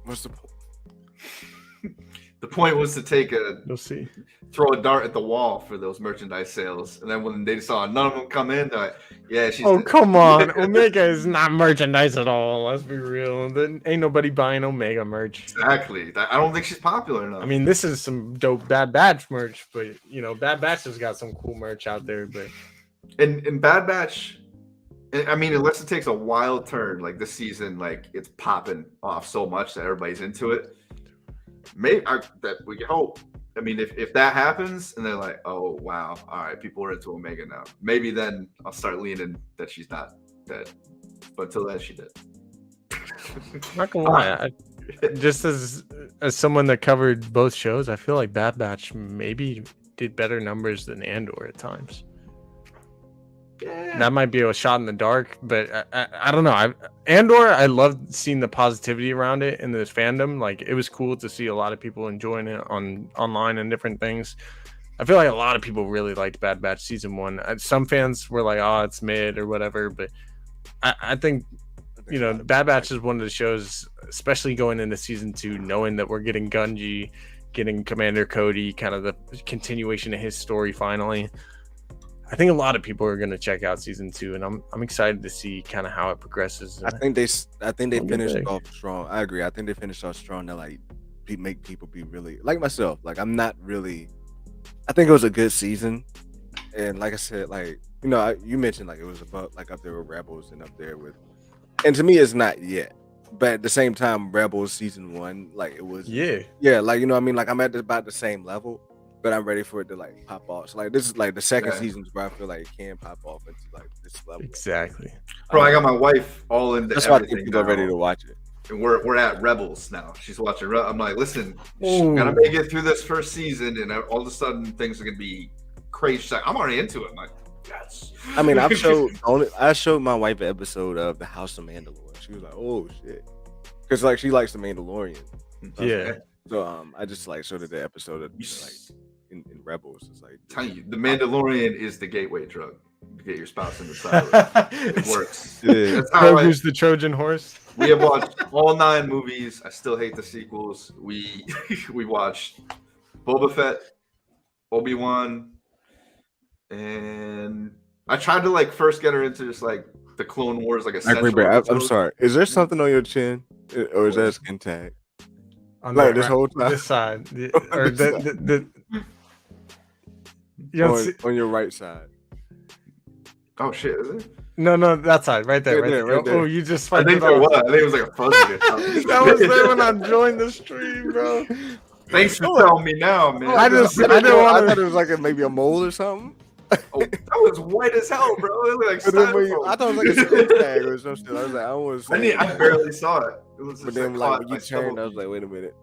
what's the point? The point was to You'll see. Throw a dart at the wall for those merchandise sales, and then when they saw none of them come in, they're like, "Yeah, she's." Oh come on, Omega is not merchandise at all. Let's be real. Then ain't nobody buying Omega merch. Exactly. I don't think she's popular enough. I mean, this is some dope Bad Batch merch, but Bad Batch has got some cool merch out there. But in Bad Batch, I mean, unless it takes a wild turn, like this season, like it's popping off so much that everybody's into it. Maybe that we can hope. I mean, if that happens and they're like, oh wow, all right, people are into Omega now. Maybe then I'll start leaning that she's not dead. But until then, she did. Not gonna lie, just as someone that covered both shows, I feel like Bad Batch maybe did better numbers than Andor at times. Yeah. That might be a shot in the dark, but I don't know. Andor, I loved seeing the positivity around it in this fandom. Like, it was cool to see a lot of people enjoying it online and different things. I feel like a lot of people really liked Bad Batch season 1. Some fans were like, "Oh, it's mid" or whatever, but I think Bad Batch is one of the shows, especially going into season 2, knowing that we're getting Gunji, getting Commander Cody, kind of the continuation of his story finally. I think a lot of people are going to check out season 2, and I'm excited to see kind of how it progresses. I think they finished off strong. I agree. I think they finished off strong to like make people be really like myself. Like, I'm not really. I think it was a good season, and like I said, like you mentioned, like it was about like up there with Rebels and up there with, and to me it's not yet. But at the same time, Rebels season 1, like it was. Yeah, like what I mean, like I'm at about the same level. But I'm ready for it to like pop off. So like this is like the second season where I feel like it can pop off into like this level. Exactly. Bro, I got my wife all into that's why I everything. think people are ready to watch it. And we're at Rebels now. She's watching. I'm like, listen, gotta make it through this first season, and all of a sudden things are gonna be crazy. She's like, I'm already into it. I'm like, yes. I mean, I showed my wife an episode of The House of Mandalore. She was like, oh shit, because like she likes the Mandalorian. Yeah. So I just like showed her the episode of like. In Rebels, it's like telling you, the Mandalorian is the gateway drug to get your spouse in the side. It works. Yeah. That's how Grogu's the Trojan horse. We have watched all 9 movies. I still hate the sequels. We watched Boba Fett, Obi-Wan, and I tried to like first get her into just like the Clone Wars, like a. I'm sorry. Is there something on your chin, or is that a skin tag? On like this whole time, this side, or the on your right side. Oh shit! Is it? No, that side, right there. Right there. Oh, you just. I think there was. I think it was like a fuzzy. That was there when I joined the stream, bro. Thanks for telling me now, man. I thought it was like maybe a mole or something. Oh, that was white as hell, bro. It looked like I thought it was like a skin tag or some shit. I was like, I was. I barely saw it. It was but then, like when you turned, I was like, wait a minute.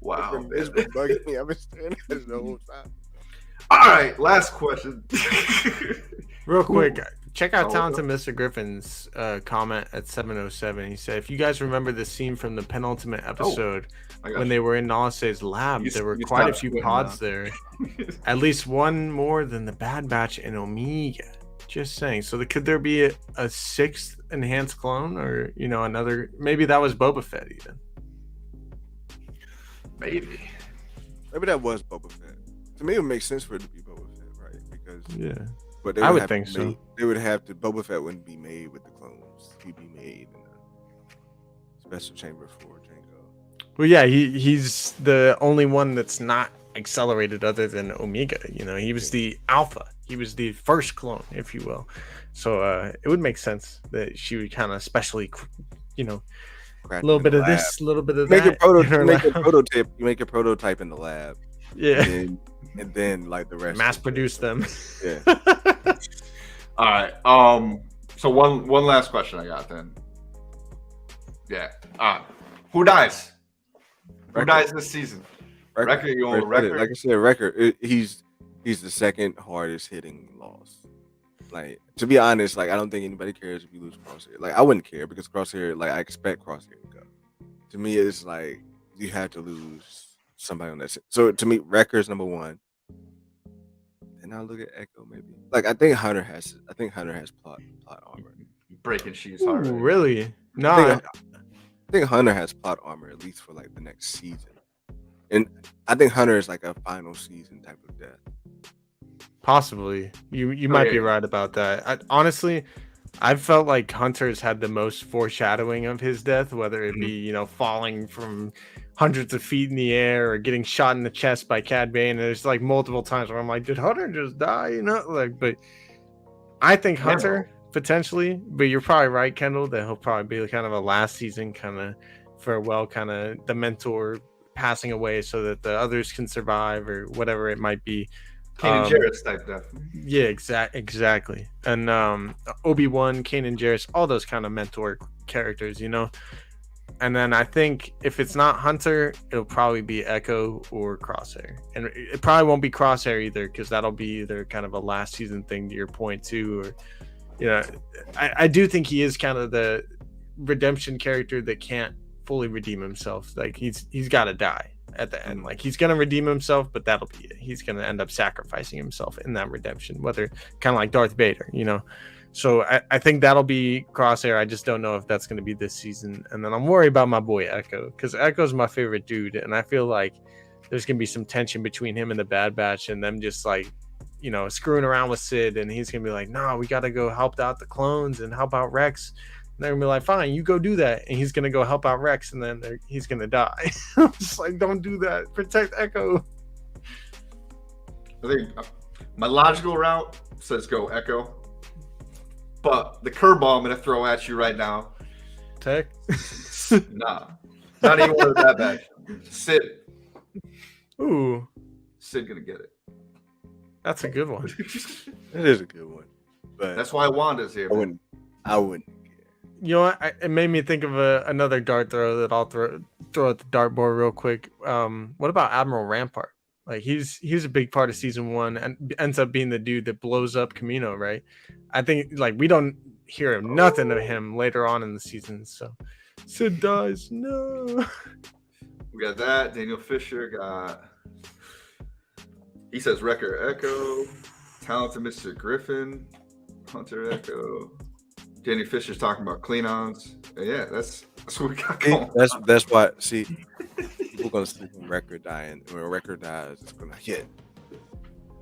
Wow, it's been bugging me. I've been staring at it the whole time. All right, last question. Real quick, check out Talented Mr. Griffin's comment at 707. He said, if you guys remember the scene from the penultimate episode when they were in Nalase's lab, there were quite a few pods there. At least one more than the Bad Batch and Omega. Just saying. So could there be a 6th enhanced clone, or another? Maybe that was Boba Fett even. Maybe that was Boba Fett. To me, it would make sense for it to be Boba Fett, right? Because but I would think so. They would have to. Boba Fett wouldn't be made with the clones. He'd be made in a special chamber for Jango. Well, yeah, he's the only one that's not accelerated other than Omega. He was the alpha. He was the first clone, if you will. So it would make sense that she would kind of specially, a little bit of this, a little bit of that. You make a prototype in the lab. Yeah. And then like the rest. Mass produce them. Yeah. All right. So one last question I got then. Yeah. Who dies? Who dies this season? Record. You on record? Like I said, record. He's the second hardest hitting loss. Like, to be honest, like I don't think anybody cares if you lose Crosshair. Like I wouldn't care because Crosshair, like I expect Crosshair to go. To me, it's like you have to lose somebody on that. So to me, Record's number 1. And I'll look at Echo maybe. Like I think Hunter has plot armor. Breaking Sheev's heart. Ooh, really? No. I think Hunter has plot armor at least for like the next season. And I think Hunter is like a final season type of death. Possibly. You might be right about that. Honestly, I've felt like Hunter's had the most foreshadowing of his death, whether it be, falling from hundreds of feet in the air or getting shot in the chest by Cad Bane. And there's like multiple times where I'm like, did Hunter just die? But I think Hunter potentially, but you're probably right, Kendall, that he'll probably be kind of a last season kind of farewell, kind of the mentor passing away so that the others can survive or whatever it might be. Kanan Jarrus type, definitely. Yeah, exactly. And Obi-Wan, Kanan Jarrus, all those kind of mentor characters, you know. And then I think if it's not Hunter, it'll probably be Echo or Crosshair. And it probably won't be Crosshair either, because that'll be either kind of a last season thing to your point too, or you know, I do think he is kind of the redemption character that can't fully redeem himself. Like he's got to die at the end. Like he's gonna redeem himself, but that'll be it. He's gonna end up sacrificing himself in that redemption, whether kind of like Darth Vader, you know. So I think that'll be Crosshair. I just don't know if that's gonna be this season. And then I'm worried about my boy Echo, because Echo's my favorite dude, and I feel like there's gonna be some tension between him and the Bad Batch, and them just like, you know, screwing around with Sid, and he's gonna be like, "No, we gotta go help out the clones and help out Rex." And they're gonna be like, "Fine, you go do that," and he's gonna go help out Rex, and then he's gonna die. I'm just like, "Don't do that. Protect Echo." I think my logical route says go Echo, but the curveball I'm gonna throw at you right now, Tech. nah, not even one of that bad. Sid. Ooh, Sid gonna get it. that's a good one. That is a good one. But That's why Wanda's here. I wouldn't care. You know what? It made me think of another dart throw that I'll throw at the dartboard real quick. What about Admiral Rampart? Like he's a big part of season 1 and ends up being the dude that blows up Camino, right? I think like we don't hear nothing of him later on in the season. So Sid dies. No. We got that. Daniel Fisher got. He says Wrecker Echo, talented Mr. Griffin, Hunter Echo. Danny Fisher's talking about Klingons. Yeah, that's what we got going. That's why. See, people gonna sleep on Wrecker dying. When Wrecker dies, it's gonna hit.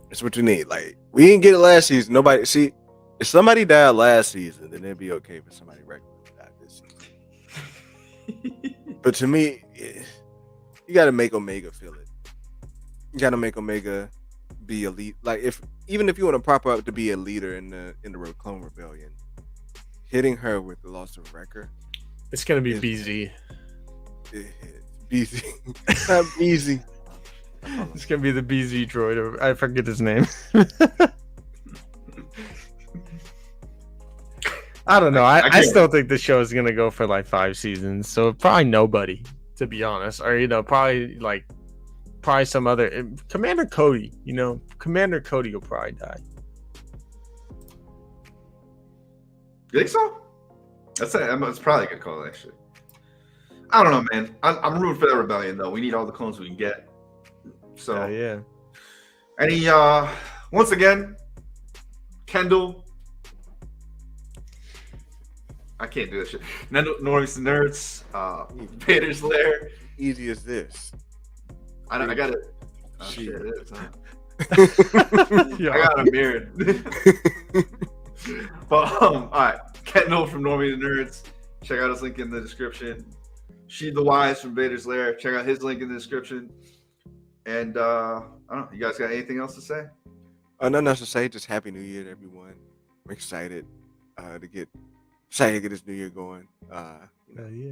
That's what you need. Like we didn't get it last season. Nobody see. If somebody died last season, then it'd be okay for somebody Wrecker to die this season. But to me, you got to make Omega feel it. You got to make Omega be a lead. Like even if you want to prop her up to be a leader in the Clone Rebellion, hitting her with the loss of Wrecker, it's gonna be BZ. BZ, not BZ. It's gonna be the BZ droid. I forget his name. I don't know. I still think the show is gonna go for like 5 seasons, so probably nobody, to be honest, or you know, probably some other Commander Cody. You know, Commander Cody will probably die. You think so? It's probably a good call, actually. I don't know, man. I'm rooting for that rebellion, though. We need all the clones we can get. So yeah. Any once again, Kendall. I can't do that shit. Normies and Nerds, Vader's Lair. Easy as this. I got it. Oh, shit, it is, huh? Yeah. I got it mirrored. But all right, Kendall from Normie and Nerds. Check out his link in the description. Sheed the Wise from Vader's Lair. Check out his link in the description. And I don't know. You guys got anything else to say? Nothing else to say. Just Happy New Year to everyone. I'm excited to get this new year going. Yeah.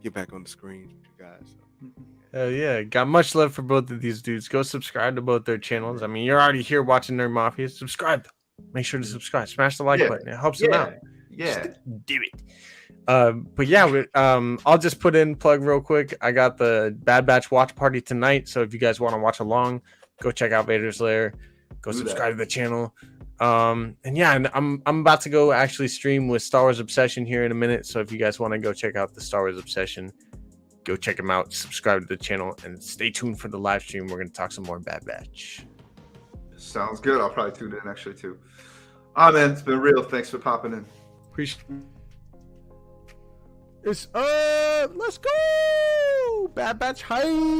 Get back on the screen with you guys. So. Hell yeah. Got much love for both of these dudes. Go subscribe to both their channels. I mean, you're already here watching Nerd Mafia. Subscribe. Make sure to subscribe. Smash the like button. It helps them out. Yeah. Just do it. But yeah, I'll just put in plug real quick. I got the Bad Batch watch party tonight. So if you guys want to watch along, go check out Vader's Lair. Go subscribe to the channel. And yeah, and I'm about to go actually stream with Star Wars Obsession here in a minute. So if you guys want to go check out the Star Wars Obsession, go check them out, subscribe to the channel, and stay tuned for the live stream. We're going to talk some more Bad Batch. Sounds good. I'll probably tune in actually too. Ah, man, it's been real. Thanks for popping in. Appreciate it's let's go Bad Batch hype.